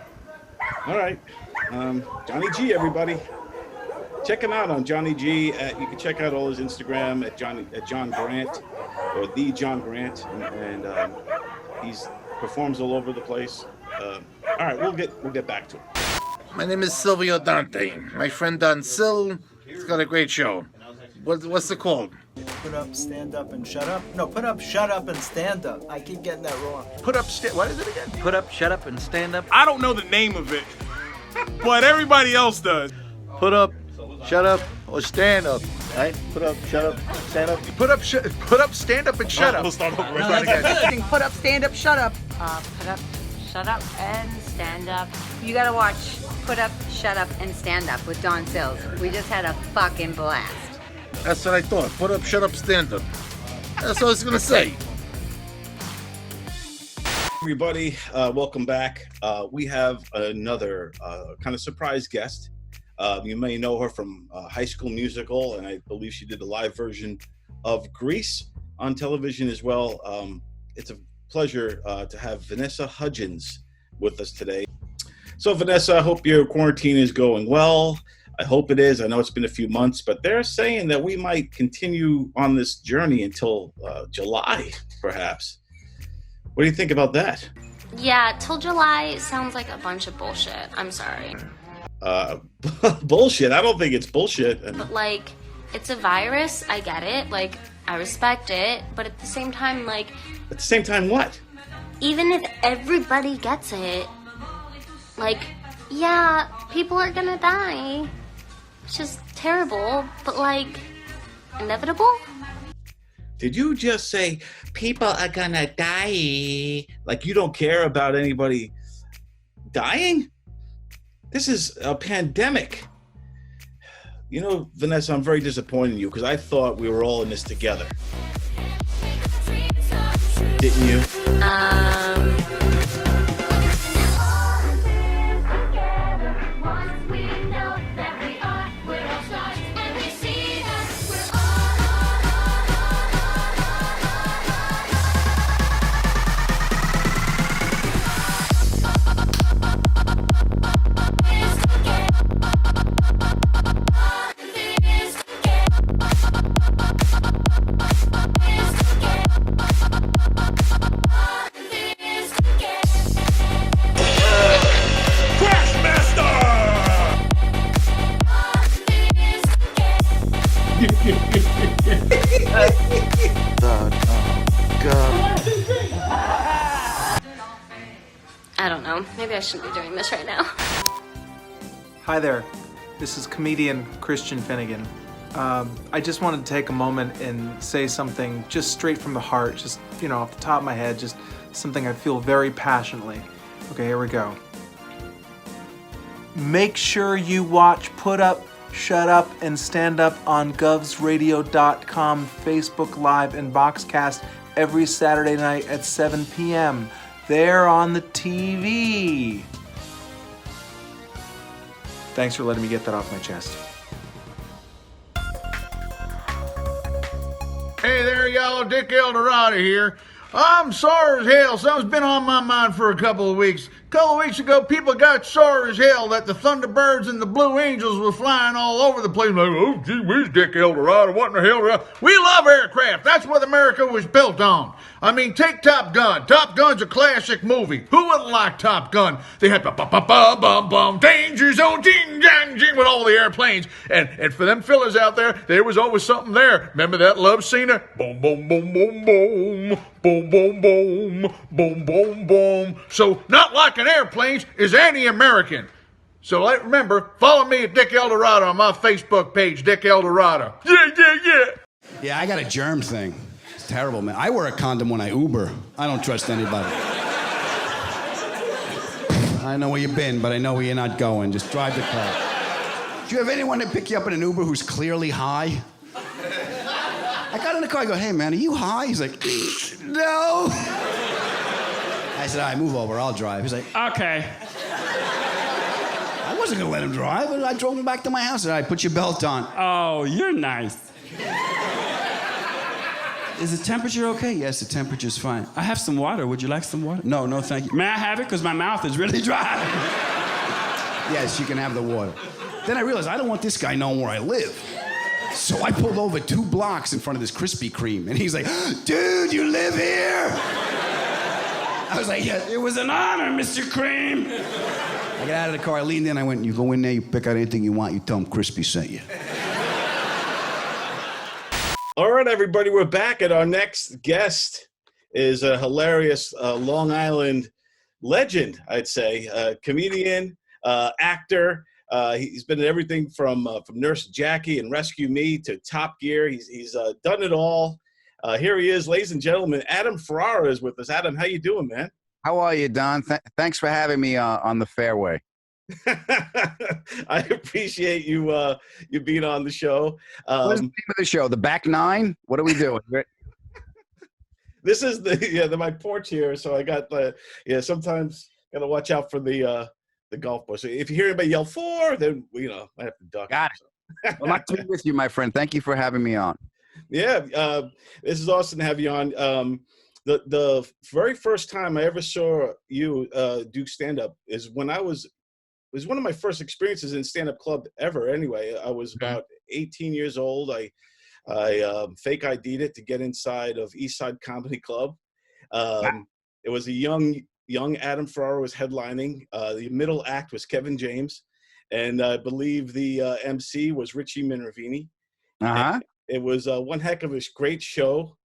All right, Johnny G. Everybody. Check him out on Johnny G. You can check out all his Instagram at John Grant or the John Grant, and he performs all over the place. All right, we'll get back to it. My name is Silvio Dante. My friend Don Sil, he's got a great show. What's it called? Put up, stand up, and shut up. No, put up, shut up, and stand up. I keep getting that wrong. Put up, what is it again? Put up, shut up, and stand up. I don't know the name of it, but everybody else does. Put up, shut up, or stand up. Right? Put up, shut up, stand up. Put up, stand up, and shut up. We'll start over. Put up, stand up, shut up. Put up, shut up, and stand up. You gotta watch Put Up, Shut Up, and Stand Up with Don Sills. We just had a fucking blast. That's what I thought. Put up, shut up, stand up. That's what I was gonna say. Everybody, welcome back. We have another kind of surprise guest. You may know her from High School Musical, and I believe she did a live version of Grease on television as well. It's a pleasure to have Vanessa Hudgens with us today. So Vanessa, I hope your quarantine is going well. I hope it is. I know it's been a few months, but they're saying that we might continue on this journey until July, perhaps. What do you think about that? Yeah, till July sounds like a bunch of bullshit. I'm sorry. Bullshit? I don't think it's bullshit. But, it's a virus. I get it. I respect it. But at the same time, At the same time, what? even if everybody gets it, yeah, people are gonna die. It's just terrible, but, inevitable? Did you just say people are gonna die? Like you don't care about anybody dying? This is a pandemic. You know, Vanessa, I'm very disappointed in you because I thought we were all in this together. Didn't you? Maybe I shouldn't be doing this right now. Hi there, this is comedian Christian Finnegan. I just wanted to take a moment and say something just straight from the heart, just, off the top of my head, just something I feel very passionately. Okay, here we go. Make sure you watch Put Up, Shut Up, and Stand Up on govsradio.com, Facebook Live, and Boxcast every Saturday night at 7 p.m. They're on the TV. Thanks for letting me get that off my chest. Hey there, y'all. Dick Eldorado here. I'm sore as hell. Something's been on my mind for a couple of weeks. A couple of weeks ago, people got sore as hell that the Thunderbirds and the Blue Angels were flying all over the place. Like, oh, gee whiz, Dick Eldorado, what in the hell? We love aircraft. That's what America was built on. I mean, take Top Gun. Top Gun's a classic movie. Who wouldn't like Top Gun? They had ba-ba-ba-bum-bum, danger zone, ding-dang-ding with all the airplanes. And for them fellas out there, there was always something there. Remember that love scene? Boom, boom, boom, boom, boom. Boom, boom, boom, boom, boom, boom. So, not liking airplanes is anti-American. So, remember, follow me at Dick Eldorado on my Facebook page, Dick Eldorado. Yeah. Yeah, I got a germ thing. It's terrible, man. I wear a condom when I Uber. I don't trust anybody. I know where you've been, but I know where you're not going. Just drive the car. Do you have anyone to pick you up in an Uber who's clearly high? I got in the car, I go, hey man, are you high? He's like, no. I said, all right, move over, I'll drive. He's like, okay. I wasn't gonna let him drive, but I drove him back to my house. I said, all right, put your belt on. Oh, you're nice. Is the temperature okay? Yes, the temperature's fine. I have some water, would you like some water? No, no, thank you. May I have it? Because my mouth is really dry. Yes, you can have the water. Then I realized I don't want this guy knowing where I live. So I pulled over 2 blocks in front of this Krispy Kreme, and he's like, dude, you live here? I was like, yeah, it was an honor, Mr. Cream. I got out of the car, I leaned in, I went, you go in there, you pick out anything you want, you tell him Crispy sent you. All right, everybody, we're back, and our next guest is a hilarious Long Island legend, I'd say, comedian, actor. He's been in everything from Nurse Jackie and Rescue Me to Top Gear. He's done it all. Here he is, ladies and gentlemen. Adam Ferrara is with us. Adam, how you doing, man? How are you, Don? Thanks for having me on the fairway. I appreciate you being on the show. What is the name of the show? The Back Nine? What are we doing? This is my porch here, so I got sometimes gotta watch out for the golf ball. So if you hear anybody yell 4, then I have to duck. Got it. Well, nice to be with you, my friend. Thank you for having me on. Yeah, this is awesome to have you on. The very first time I ever saw you do stand-up is when it was one of my first experiences in stand-up club ever. Anyway, I was about 18 years old. I fake ID'd it to get inside of East Side Comedy Club. It was a young Adam Ferrara was headlining. The middle act was Kevin James, and I believe the MC was Richie Minervini. It was one heck of a great show,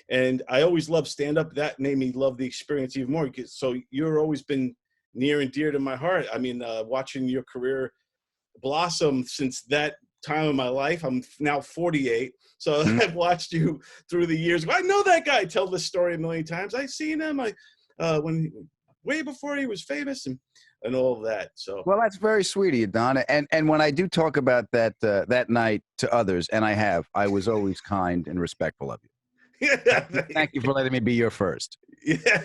and I always loved stand-up. That made me love the experience even more. So you've always been near and dear to my heart. I mean, watching your career blossom since that time of my life. I'm now 48, so I've watched you through the years. I know that guy. I tell this story a million times. I've seen him. When way before he was famous and all of that. So well, that's very sweet of you, Don. And when I do talk about that night to others, and I was always kind and respectful of you. Thank you for letting me be your first. Yeah,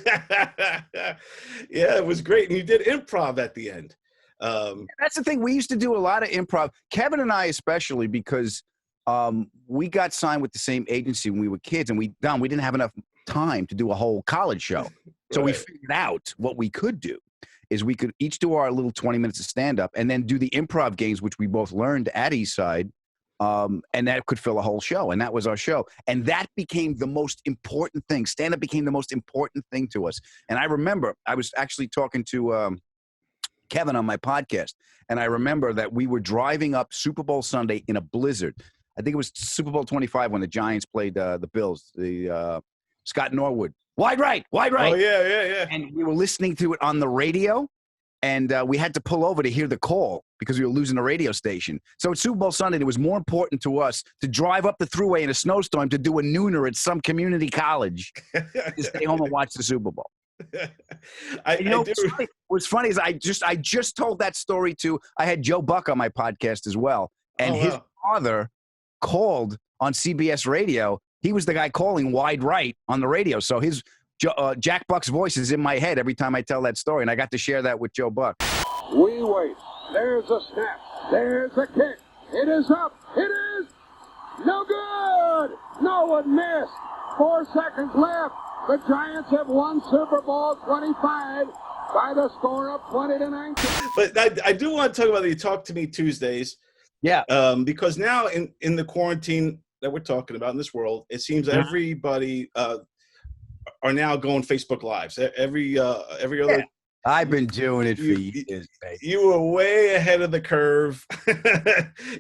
it was great, and you did improv at the end. That's the thing. We used to do a lot of improv. Kevin and I, especially, because we got signed with the same agency when we were kids, and we didn't have enough time to do a whole college show. So we figured out what we could do is we could each do our little 20 minutes of stand-up and then do the improv games, which we both learned at Eastside, and that could fill a whole show, and that was our show. And that became the most important thing. Stand-up became the most important thing to us. And I remember I was actually talking to Kevin on my podcast, and I remember that we were driving up Super Bowl Sunday in a blizzard. I think it was Super Bowl 25 when the Giants played the Bills. Scott Norwood Wide right, wide right. Oh, yeah. And we were listening to it on the radio, and we had to pull over to hear the call because we were losing the radio station. So at Super Bowl Sunday, it was more important to us to drive up the thruway in a snowstorm to do a nooner at some community college to stay home and watch the Super Bowl. What's funny is I just told that story to, I had Joe Buck on my podcast as well, and his father called on CBS radio. He was the guy calling wide right on the radio. So his Jack Buck's voice is in my head every time I tell that story, and I got to share that with Joe Buck. We wait. There's a snap. There's a kick. It is up. It is no good. No one missed. 4 seconds left. The Giants have won Super Bowl 25 by the score of 20-19. But I do want to talk about the Talk to Me Tuesdays. Yeah. Because now in the quarantine that we're talking about in this world, it seems everybody are now going Facebook Lives. Every other. Yeah. I've been doing it for years, baby. You were way ahead of the curve.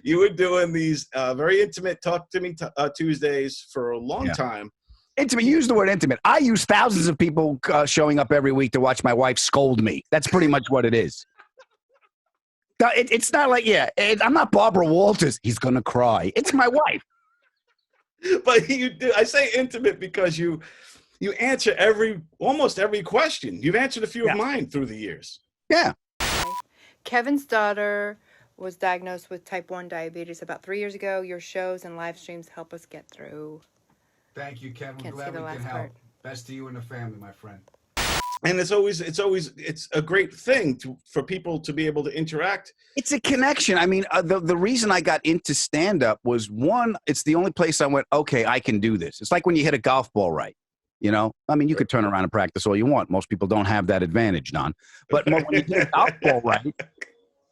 You were doing these very intimate Talk to Me Tuesdays for a long time. Intimate. Use the word intimate. I use thousands of people showing up every week to watch my wife scold me. That's pretty much what it is. It's not like, I'm not Barbara Walters. He's going to cry. It's my wife. But you do. I say intimate because you answer almost every question. You've answered a few of mine through the years. Yeah. Kevin's daughter was diagnosed with type 1 diabetes about 3 years ago. Your shows and live streams help us get through. Thank you, Kevin. Can't Glad see the we can last help. part. Best to you and the family, my friend. And it's a great thing for people to be able to interact. It's a connection. I mean, the reason I got into stand-up was, one, it's the only place I went, okay, I can do this. It's like when you hit a golf ball right. You know, I mean, you could turn around and practice all you want. Most people don't have that advantage, Don. But when you hit a golf ball right,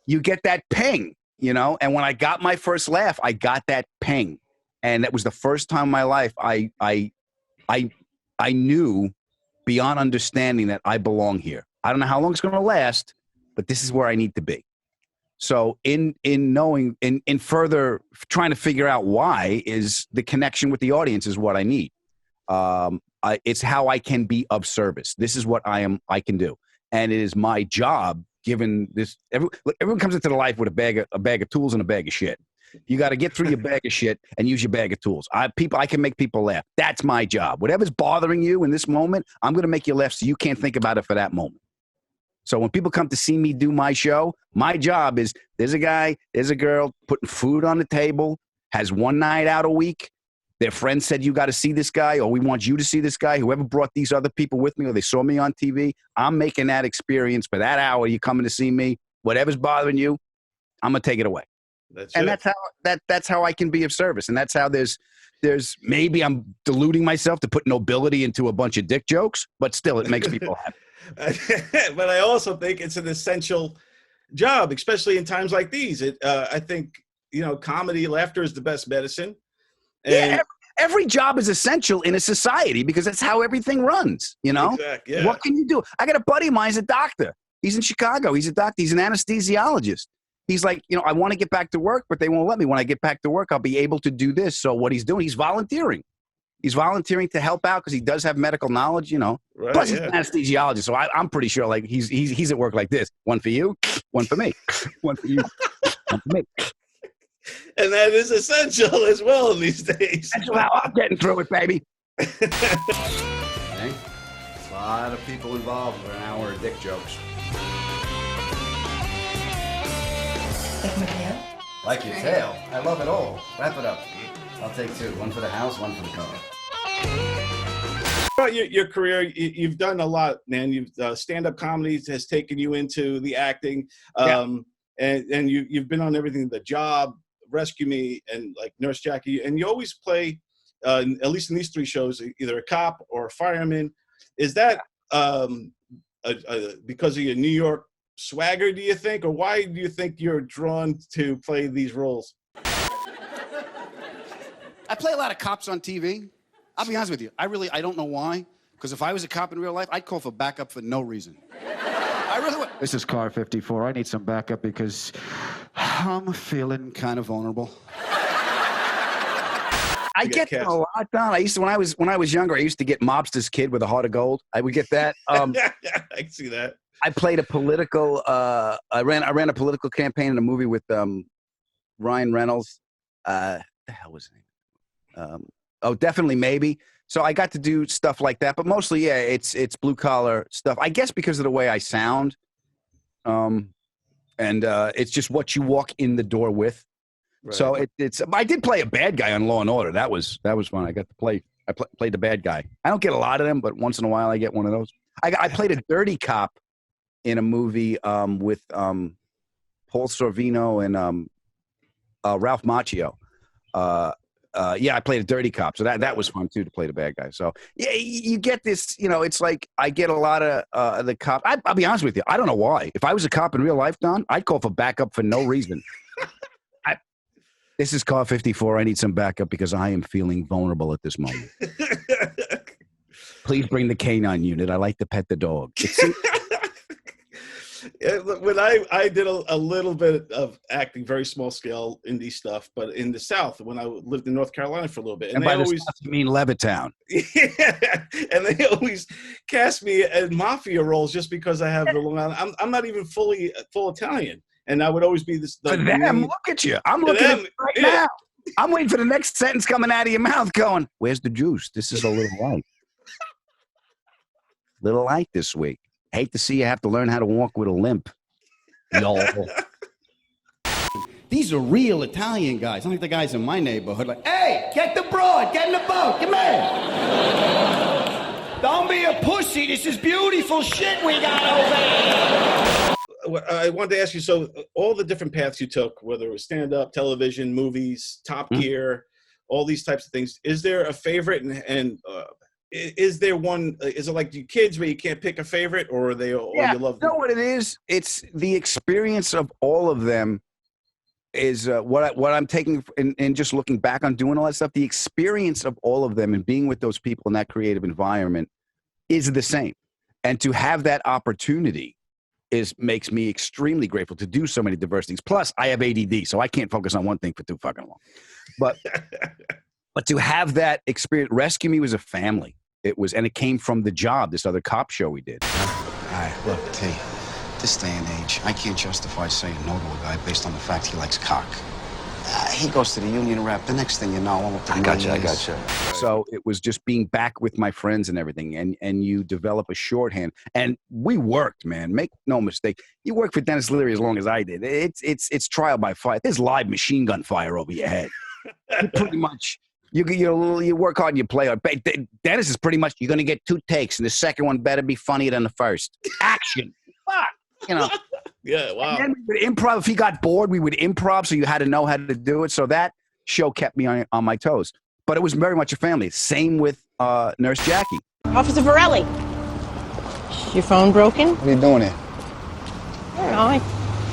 you get that ping, you know? And when I got my first laugh, I got that ping. And that was the first time in my life I knew beyond understanding that I belong here. I don't know how long it's going to last, but this is where I need to be. So in further trying to figure out why, is the connection with the audience is what I need. It's how I can be of service. This is what I can do. And it is my job, given this, everyone comes into the life with a bag of tools and a bag of shit. You got to get through your bag of shit and use your bag of tools. I can make people laugh. That's my job. Whatever's bothering you in this moment, I'm going to make you laugh so you can't think about it for that moment. So when people come to see me do my show, my job is, there's a guy, there's a girl putting food on the table, has one night out a week. Their friend said, you got to see this guy, or we want you to see this guy. Whoever brought these other people with me, or they saw me on TV, I'm making that experience for that hour. You're coming to see me. Whatever's bothering you, I'm going to take it away. That's how I can be of service. And that's how there's maybe I'm deluding myself to put nobility into a bunch of dick jokes, but still it makes people happy. But I also think it's an essential job, especially in times like these. I think, comedy, laughter is the best medicine. And every job is essential in a society because that's how everything runs, Exactly, yeah. What can you do? I got a buddy of mine, he's a doctor. He's in Chicago. He's a doctor. He's an anesthesiologist. He's like, I want to get back to work, but they won't let me. When I get back to work, I'll be able to do this. So what he's doing, he's volunteering. He's volunteering to help out because he does have medical knowledge, Right, Plus, he's an anesthesiologist, so I'm pretty sure like he's at work like this. One for you, one for me, one for you, one for me. And that is essential as well these days. That's how I'm getting through it, baby. A lot of people involved for an hour of dick jokes. Like my tail? Like your tail. I love it all. Wrap it up. I'll take two. One for the house, one for the car. Throughout your career, you've done a lot, man. You've stand-up comedy has taken you into the acting, and you've been on everything. The Job, Rescue Me, and like Nurse Jackie, and you always play, at least in these three shows, either a cop or a fireman. Is that because of your New York swagger, do you think, or why do you think you're drawn to play these roles? I play a lot of cops on TV. I'll be honest with you. I don't know why. Because if I was a cop in real life, I'd call for backup for no reason. I really would. This is car 54. I need some backup because I'm feeling kind of vulnerable. I get them a lot, Don. I used to when I was younger. I used to get Mobster's Kid with a Heart of Gold. I would get that. I can see that. I played a political. I ran a political campaign in a movie with Ryan Reynolds. The hell was his name? Definitely Maybe. So I got to do stuff like that, but mostly, yeah, it's blue collar stuff. I guess because of the way I sound, and it's just what you walk in the door with. Right. So it's. I did play a bad guy on Law and Order. That was fun. I got to play. I played the bad guy. I don't get a lot of them, but once in a while I get one of those. I played a dirty cop in a movie with Paul Sorvino and Ralph Macchio. I played a dirty cop, so that was fun too to play the bad guy. So yeah, you get this. It's like I get a lot of the cop. I'll be honest with you. I don't know why. If I was a cop in real life, Don, I'd call for backup for no reason. This is car 54. I need some backup because I am feeling vulnerable at this moment. Please bring the canine unit. I like to pet the dog. When I did a little bit of acting, very small scale indie stuff, but in the South, when I lived in North Carolina for a little bit. And by the South, you mean Levittown. Yeah, and they always cast me in mafia roles just because I have the Long Island. I'm not even full Italian. And I would always be this. For them, look at you. I'm looking at you right now. I'm waiting for the next sentence coming out of your mouth going, where's the juice? This is a little light. Little light this week. Hate to see you have to learn how to walk with a limp. Y'all. These are real Italian guys, not like the guys in my neighborhood. Like, hey, get the broad, get in the boat, come in. Don't be a pussy. This is beautiful shit we got over here. I wanted to ask you, so all the different paths you took, whether it was stand-up, television, movies, Top Gear, all these types of things, is there a favorite? And is there one, is it like you kids where you can't pick a favorite, or are they all you love them? You know what it is? It's the experience of all of them is what I'm taking and just looking back on doing all that stuff. The experience of all of them and being with those people in that creative environment is the same. And to have that opportunity makes me extremely grateful to do so many diverse things. Plus, I have ADD, so I can't focus on one thing for too fucking long. But to have that experience, Rescue Me was a family. And it came from The Job, this other cop show we did. All right, look, T, this day and age, I can't justify saying no to a guy based on the fact he likes cock. He goes to the union rep. The next thing you know, I got you. So it was just being back with my friends and everything, and you develop a shorthand. And we worked, man. Make no mistake. You worked for Dennis Leary as long as I did. It's trial by fire. There's live machine gun fire over your head. You pretty much. You work hard and you play hard. Dennis is pretty much, you're going to get 2 takes, and the second one better be funnier than the first. Action. Fuck. Yeah, wow. And then we would improv. If he got bored, we would improv, so you had to know how to do it. So that show kept me on my toes. But it was very much a family. Same with Nurse Jackie. Officer Varelli. Your phone broken? What are you doing here? I don't know. I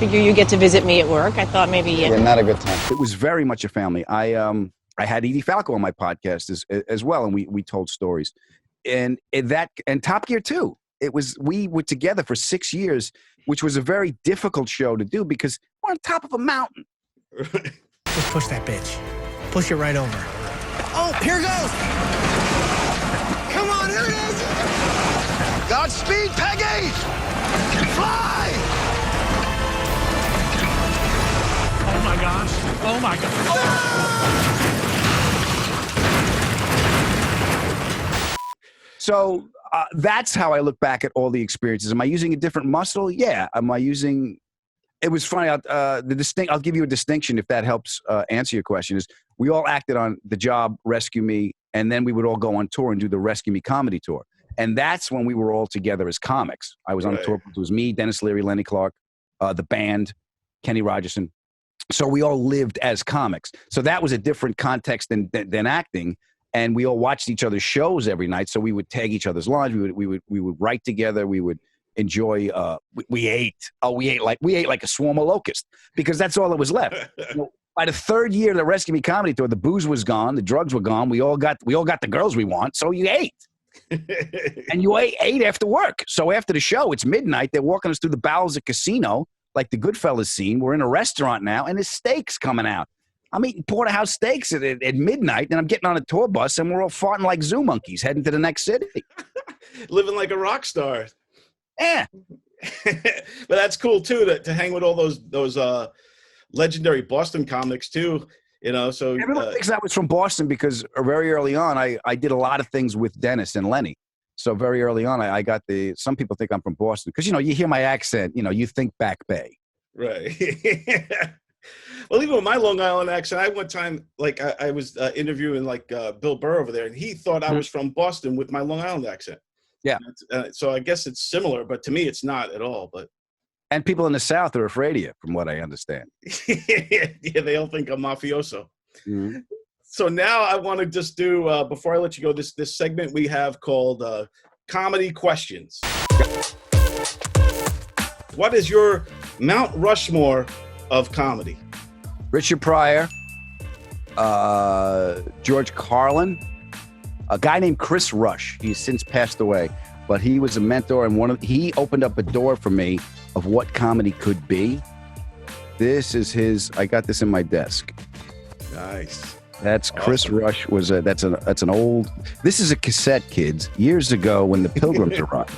figure you get to visit me at work. I thought maybe Yeah, not a good time. It was very much a family. I had Edie Falco on my podcast as well, and we told stories. And Top Gear too. We were together for 6 years, which was a very difficult show to do because we're on top of a mountain. Just push that bitch. Push it right over. Oh, here goes. Come on, here it is. Godspeed, Peggy. Fly. Oh my gosh. Oh my God. So that's how I look back at all the experiences. Am I using a different muscle? Yeah. Am I using? It was funny. I'll give you a distinction if that helps answer your question. Is we all acted on The Job, Rescue Me, and then we would all go on tour and do the Rescue Me comedy tour. And that's when we were all together as comics. I was on a tour. It was me, Dennis Leary, Lenny Clark, the band, Kenny Rogerson. So we all lived as comics. So that was a different context than acting. And we all watched each other's shows every night. So we would tag each other's lines. We would write together. We would enjoy. We ate like a swarm of locusts because that's all that was left. By the third year of the Rescue Me comedy tour, the booze was gone, the drugs were gone. We all got the girls we want. So you ate, and you ate after work. So after the show, it's midnight. They're walking us through the bowels of casino, like the Goodfellas scene. We're in a restaurant now, and there's steaks coming out. I'm eating porterhouse steaks at midnight, and I'm getting on a tour bus, and we're all farting like zoo monkeys heading to the next city. Living like a rock star. Yeah. But that's cool too to hang with all those legendary Boston comics too. So everyone thinks I was from Boston because very early on I did a lot of things with Dennis and Lenny. So very early on I got some people think I'm from Boston because you hear my accent, you think Back Bay. Right. Well, even with my Long Island accent, I one time I was interviewing Bill Burr over there, and he thought I was from Boston with my Long Island accent. Yeah. So I guess it's similar, but to me it's not at all. And people in the South are afraid of you, from what I understand. Yeah, they all think I'm mafioso. Mm-hmm. So now I want to just do, before I let you go, this segment we have called Comedy Questions. What is your Mount Rushmore of comedy? Richard Pryor, George Carlin, a guy named Chris Rush. He's since passed away, but he was a mentor, and he opened up a door for me of what comedy could be. This is I got this in my desk. Nice. That's awesome. Chris Rush that's an old, this is a cassette, kids, years ago when the Pilgrims arrived.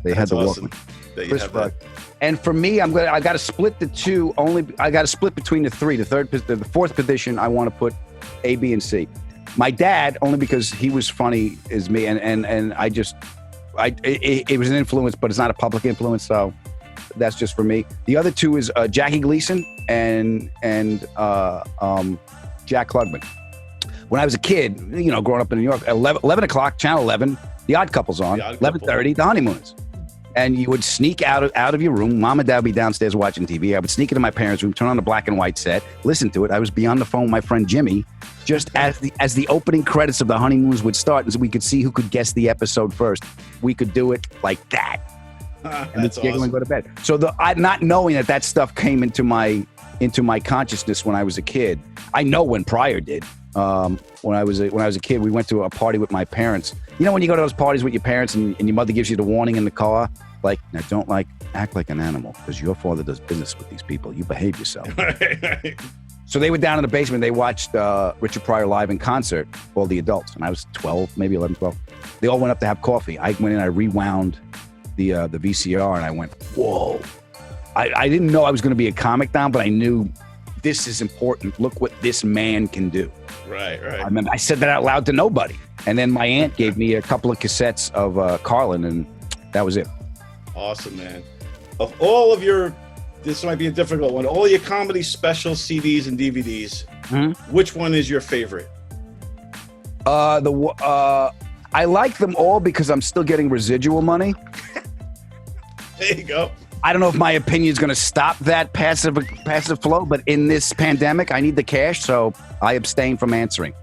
They had the Walkman. Chris Rush. And for me, I got to split the two. I got to split between the three. The fourth position, I want to put A, B, and C. My dad, only because he was funny as me, and it was an influence, but it's not a public influence, so that's just for me. The other two is Jackie Gleason and Jack Klugman. When I was a kid, growing up in New York, 11 o'clock, Channel 11, The Odd Couple's on, 11:30, The Honeymooners. And you would sneak out of your room. Mom and Dad would be downstairs watching TV. I would sneak into my parents' room, turn on the black and white set, listen to it. I was be on the phone with my friend Jimmy, just as the opening credits of The Honeymooners would start, and so we could see who could guess the episode first. We could do it like that. And that's giggle awesome. and go to bed. So not knowing that stuff came into my consciousness when I was a kid. I know when Pryor did. When I was a kid, we went to a party with my parents. When you go to those parties with your parents and your mother gives you the warning in the car, now don't act like an animal because your father does business with these people. You behave yourself. So they were down in the basement. They watched Richard Pryor live in concert, all the adults, and I was 12, maybe 11, 12. They all went up to have coffee. I went in, I rewound the VCR, and I went, whoa. I didn't know I was going to be a comic down, but I knew this is important. Look what this man can do. Right. I remember I said that out loud to nobody. And then my aunt gave me a couple of cassettes of Carlin, and that was it. Awesome, man. Of all of this might be a difficult one, all your comedy special CDs and DVDs, which one is your favorite? I like them all because I'm still getting residual money. There you go. I don't know if my opinion is going to stop that passive flow, but in this pandemic, I need the cash, so I abstain from answering.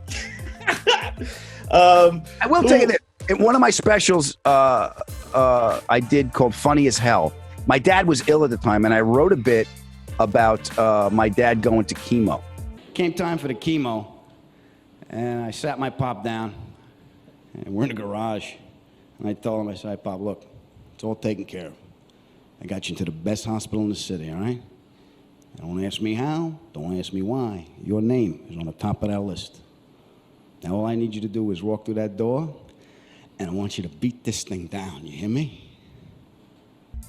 I will tell you that in one of my specials I did called Funny as Hell, my dad was ill at the time, and I wrote a bit about my dad going to chemo. Came time for the chemo, and I sat my pop down, and we're in the garage, and I told him, I said, Pop, look, it's all taken care of. I got you into the best hospital in the city, all right? Don't ask me how, don't ask me why. Your name is on the top of that list. Now all I need you to do is walk through that door, and I want you to beat this thing down, you hear me?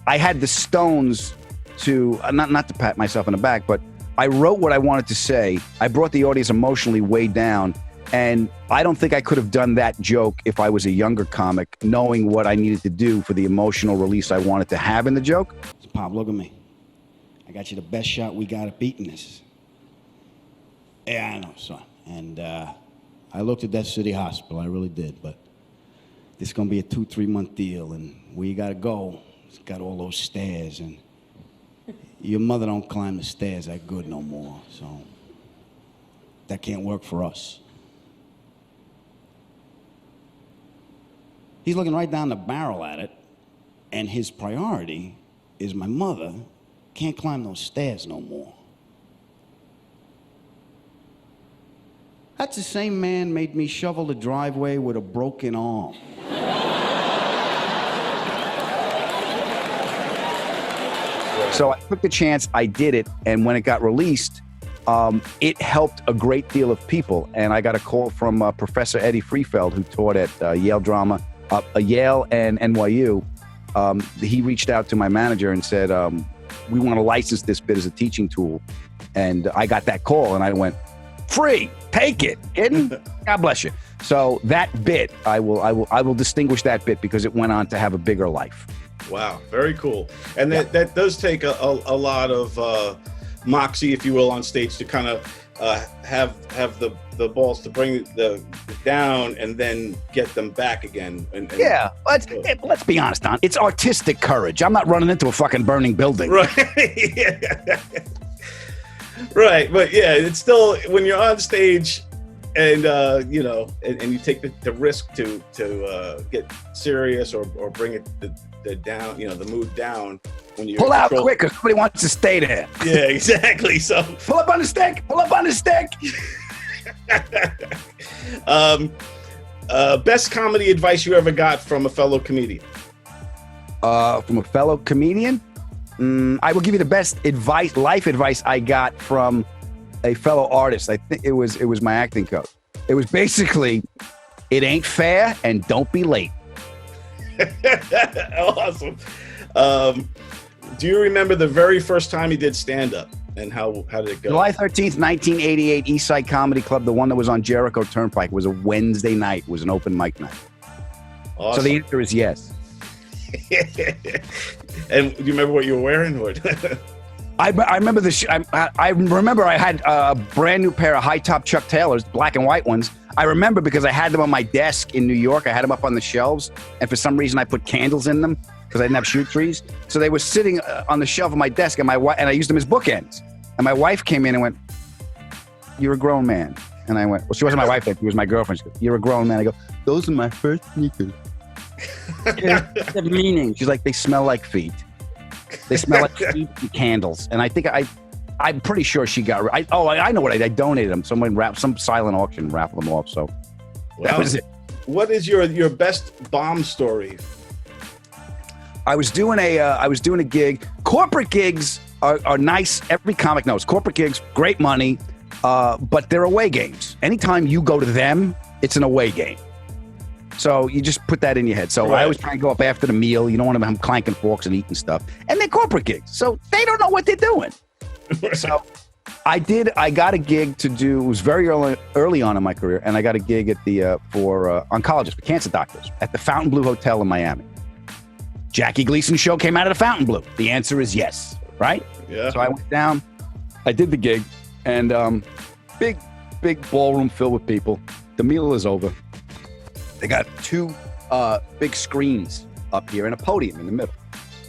I had the stones to, not to pat myself on the back, but I wrote what I wanted to say. I brought the audience emotionally way down, and I don't think I could have done that joke if I was a younger comic, knowing what I needed to do for the emotional release I wanted to have in the joke. So, Pop, look at me. I got you the best shot we got at beating this. Yeah, I know, son. And I looked at that city hospital, I really did, but this is going to be a 2-3 month deal, and where you got to go, it's got all those stairs, and your mother don't climb the stairs that good no more, so that can't work for us. He's looking right down the barrel at it, and his priority is my mother can't climb those stairs no more. That's the same man made me shovel the driveway with a broken arm. So I took the chance, I did it, and when it got released, it helped a great deal of people. And I got a call from Professor Eddie Freefeld, who taught at Yale Yale and NYU. He reached out to my manager and said, we want to license this bit as a teaching tool. And I got that call and I went, free, take it. Kidding? God bless you. So that bit, I will distinguish that bit because it went on to have a bigger life. Wow, very cool. And that does take a lot of moxie, if you will, on stage to kind of have the balls to bring the down and then get them back again. And yeah, let's be honest, Don. It's artistic courage. I'm not running into a fucking burning building. Right. Right, but yeah, it's still when you're on stage and and you take the risk to get serious or bring it the down, the mood down. When you pull out quick because somebody wants to stay there. Yeah, exactly. So pull up on the stick. Pull up on the stick. Best comedy advice you ever got from a fellow comedian? From a fellow comedian? I will give you the best life advice I got from a fellow artist. I think it was my acting coach. It was basically, it ain't fair and don't be late. Awesome. Do you remember the very first time you did stand-up and how did it go? July 13th, 1988, Eastside Comedy Club, the one that was on Jericho Turnpike. It was a Wednesday night. It was an open mic night. Awesome. So the answer is yes. And do you remember what you were wearing? I remember I remember I had a brand new pair of high top Chuck Taylors, black and white ones. I remember because I had them on my desk in New York. I had them up on the shelves, and for some reason I put candles in them because I didn't have shoot trees. So they were sitting on the shelf of my desk, and I used them as bookends. And my wife came in and went, "You're a grown man." And I went, well, she wasn't my wife then, she was my girlfriend. She goes, "You're a grown man." I go, "Those are my first sneakers." The meaning. She's like, "They smell like feet. They smell like feet and candles." And I think I'm pretty sure she got. I know what I donated them. Someone some silent auction raffled them off. So that was it. What is your best bomb story? I was doing a gig. Corporate gigs are nice. Every comic knows corporate gigs, great money, but they're away games. Anytime you go to them, it's an away game. So you just put that in your head. So I always try and go up after the meal. You don't want them clanking forks and eating stuff. And they're corporate gigs, so they don't know what they're doing. So I got a gig to do. It was very early on in my career, and I got a gig at for oncologists, for cancer doctors, at the Fontainebleau Hotel in Miami. Jackie Gleason's show came out of the Fontainebleau. The answer is yes, right? Yeah. So I went down. I did the gig, and big ballroom filled with people. The meal is over. They got two big screens up here and a podium in the middle.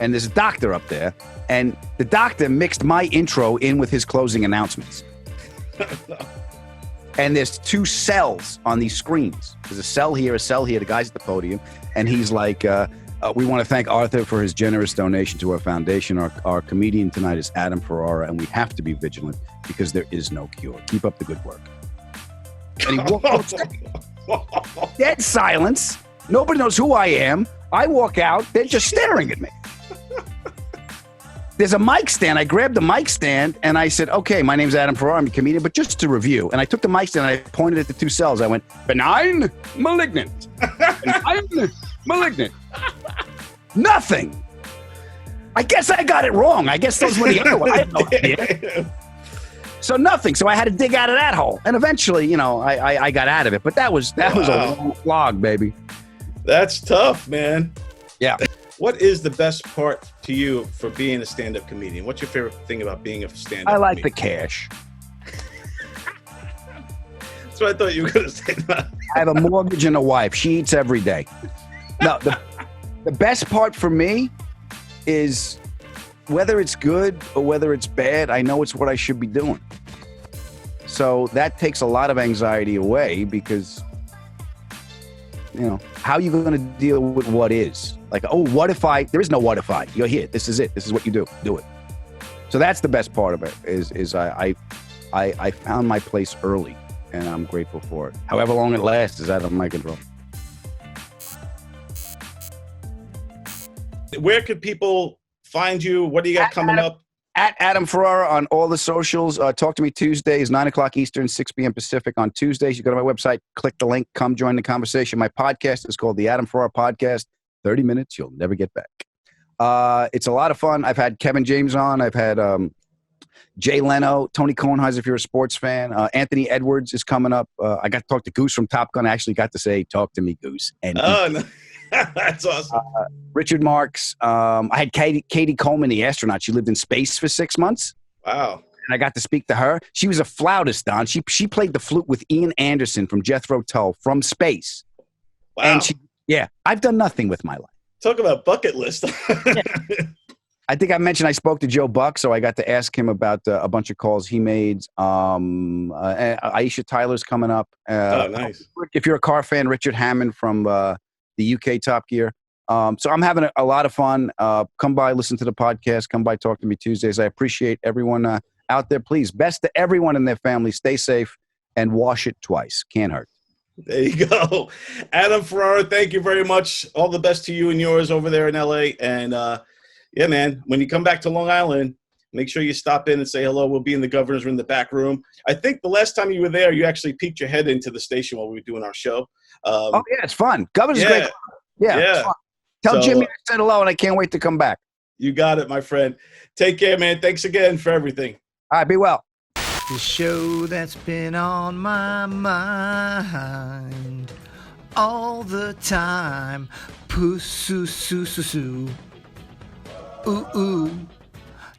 And there's a doctor up there. And the doctor mixed my intro in with his closing announcements. And there's two cells on these screens. There's a cell here, the guy's at the podium. And he's like, we want to thank Arthur for his generous donation to our foundation. Our comedian tonight is Adam Ferrara, and we have to be vigilant because there is no cure. Keep up the good work. And he walked outside. Dead silence. Nobody knows who I am. I walk out. They're just staring at me. There's a mic stand. I grabbed the mic stand and I said, "Okay, my name's Adam Ferrara. I'm a comedian, but just to review." And I took the mic stand and I pointed at the two cells. I went, "Benign, malignant. Benign, malignant." Nothing. I guess I got it wrong. I guess those were the other ones. I had no idea. So nothing. So I had to dig out of that hole. And eventually, I got out of it. But that was a long slog, baby. That's tough, man. Yeah. What is the best part to you for being a stand-up comedian? What's your favorite thing about being a stand-up I like comedian? the cash. That's what I thought you were going to say. I have a mortgage and a wife. She eats every day. No, the best part for me is whether it's good or whether it's bad, I know it's what I should be doing. So that takes a lot of anxiety away because, how are you going to deal with what is? Like, what if there is no what if I, you're here, this is it, this is what you do it. So that's the best part of it is I found my place early and I'm grateful for it. However long it lasts is out of my control. Where could people find you? What do you got coming up? At Adam Ferrara on all the socials. Talk to me Tuesdays, 9 o'clock Eastern, 6 p.m. Pacific on Tuesdays. You go to my website, click the link, come join the conversation. My podcast is called The Adam Ferrara Podcast. 30 minutes, you'll never get back. It's a lot of fun. I've had Kevin James on. I've had Jay Leno, Tony Kornheiser, if you're a sports fan. Anthony Edwards is coming up. I got to talk to Goose from Top Gun. I actually got to say, talk to me, Goose. And no. That's awesome. Richard Marks. I had Katie Coleman, the astronaut. She lived in space for 6 months. Wow. And I got to speak to her. She was a flautist, Don. She played the flute with Ian Anderson from Jethro Tull from space. Wow. And I've done nothing with my life. Talk about bucket list. I think I mentioned I spoke to Joe Buck, so I got to ask him about a bunch of calls he made. Aisha Tyler's coming up. Oh, nice. If you're a car fan, Richard Hammond from the UK Top Gear. So I'm having a lot of fun. Come by, listen to the podcast. Come by, talk to me Tuesdays. I appreciate everyone out there. Please, best to everyone and their family. Stay safe and wash it twice. Can't hurt. There you go. Adam Ferrara, thank you very much. All the best to you and yours over there in LA. And yeah, man, when you come back to Long Island, make sure you stop in and say hello. We'll be in the governor's room, the back room. I think the last time you were there, you actually peeked your head into the station while we were doing our show. Oh, yeah, it's fun. Governor's great. Yeah. It's fun. Tell Jimmy I said hello, and I can't wait to come back. You got it, my friend. Take care, man. Thanks again for everything. All right, be well. The show that's been on my mind all the time. PUSUSU. Ooh, ooh.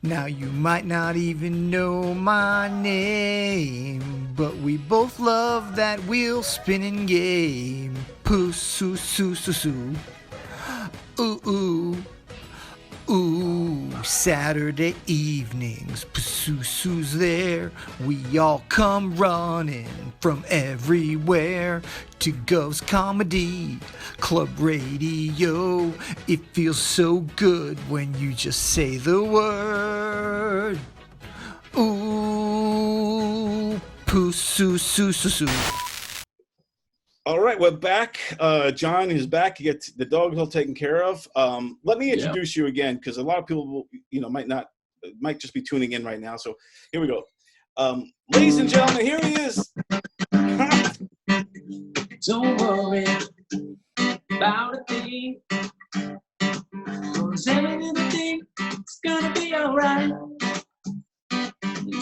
Now you might not even know my name, but we both love that wheel spinning game. PUSUSU. Ooh, ooh. Ooh, Saturday evenings, PUSUSU's there. We all come running from everywhere to Gov's Comedy Club Radio. It feels so good when you just say the word. Ooh, PUSUSU. All right, we're back. John is back. You get the dogs all taken care of. Let me introduce you again, because a lot of people, might just be tuning in right now. So here we go. Ladies and gentlemen, here he is. Don't worry about a thing, 'cause everything is gonna be alright.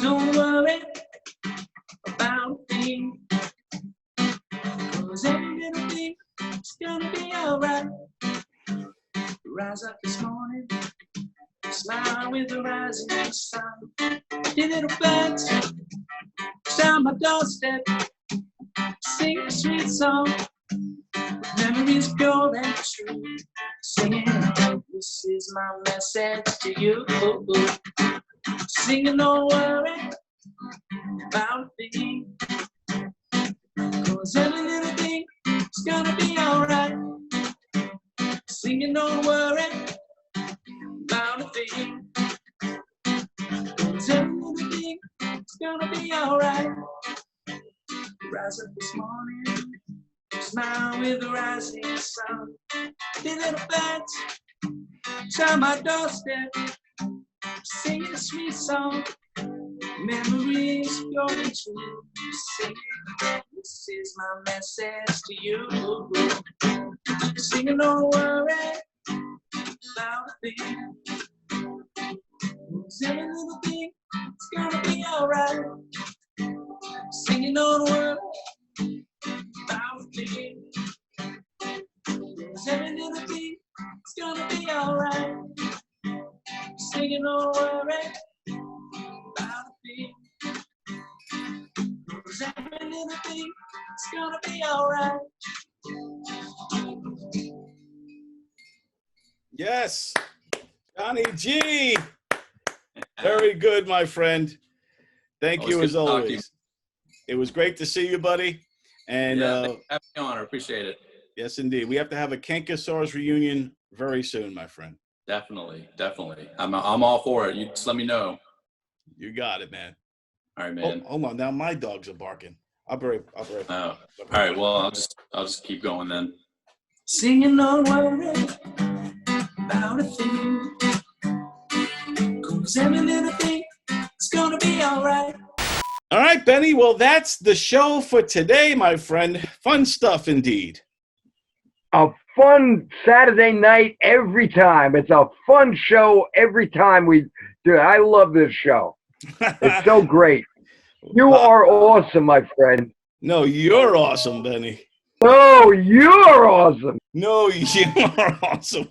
Don't worry about a thing, 'cause every little thing is gonna be alright. Rise up this morning, smile with the rising sun. Your little birds down my doorstep, sing a sweet song. Memories pure and true, singing, this is my message to you. Singing, don't worry about a thing, 'cause every little thing is gonna be alright. Singing, don't worry about a thing, 'cause every little thing is gonna be alright. Rise up this morning, smile with the rising sun. The little birds down my doorstep, singing a sweet song. Memories going true, singing, this is my message to you. Singing, don't worry about a thing, 'cause every little thing is gonna be alright. Singing, don't worry about a thing, 'cause every little thing is gonna be alright. Singing, don't worry about a thing, 'cause every little thing is gonna be alright. Yes, Johnny G. Very good, my friend. Thank you as always. It was great to see you, buddy. And have me on. I appreciate it. Yes, indeed. We have to have a Kankasaurus reunion very soon, my friend. Definitely. I'm all for it. You just let me know. You got it, man. All right, man. Hold on. Now my dogs are barking. I'll be right Oh, all right. Well, I'll just keep going then. Singing, don't worry about a thing, 'cause 'Cause every little thing is gonna be alright. All right, Benny. Well, that's the show for today, my friend. Fun stuff indeed. A fun Saturday night every time. It's a fun show every time we do it. I love this show. It's so great. You are awesome, my friend. No, you're awesome, Benny. No, you're awesome. No, you're awesome.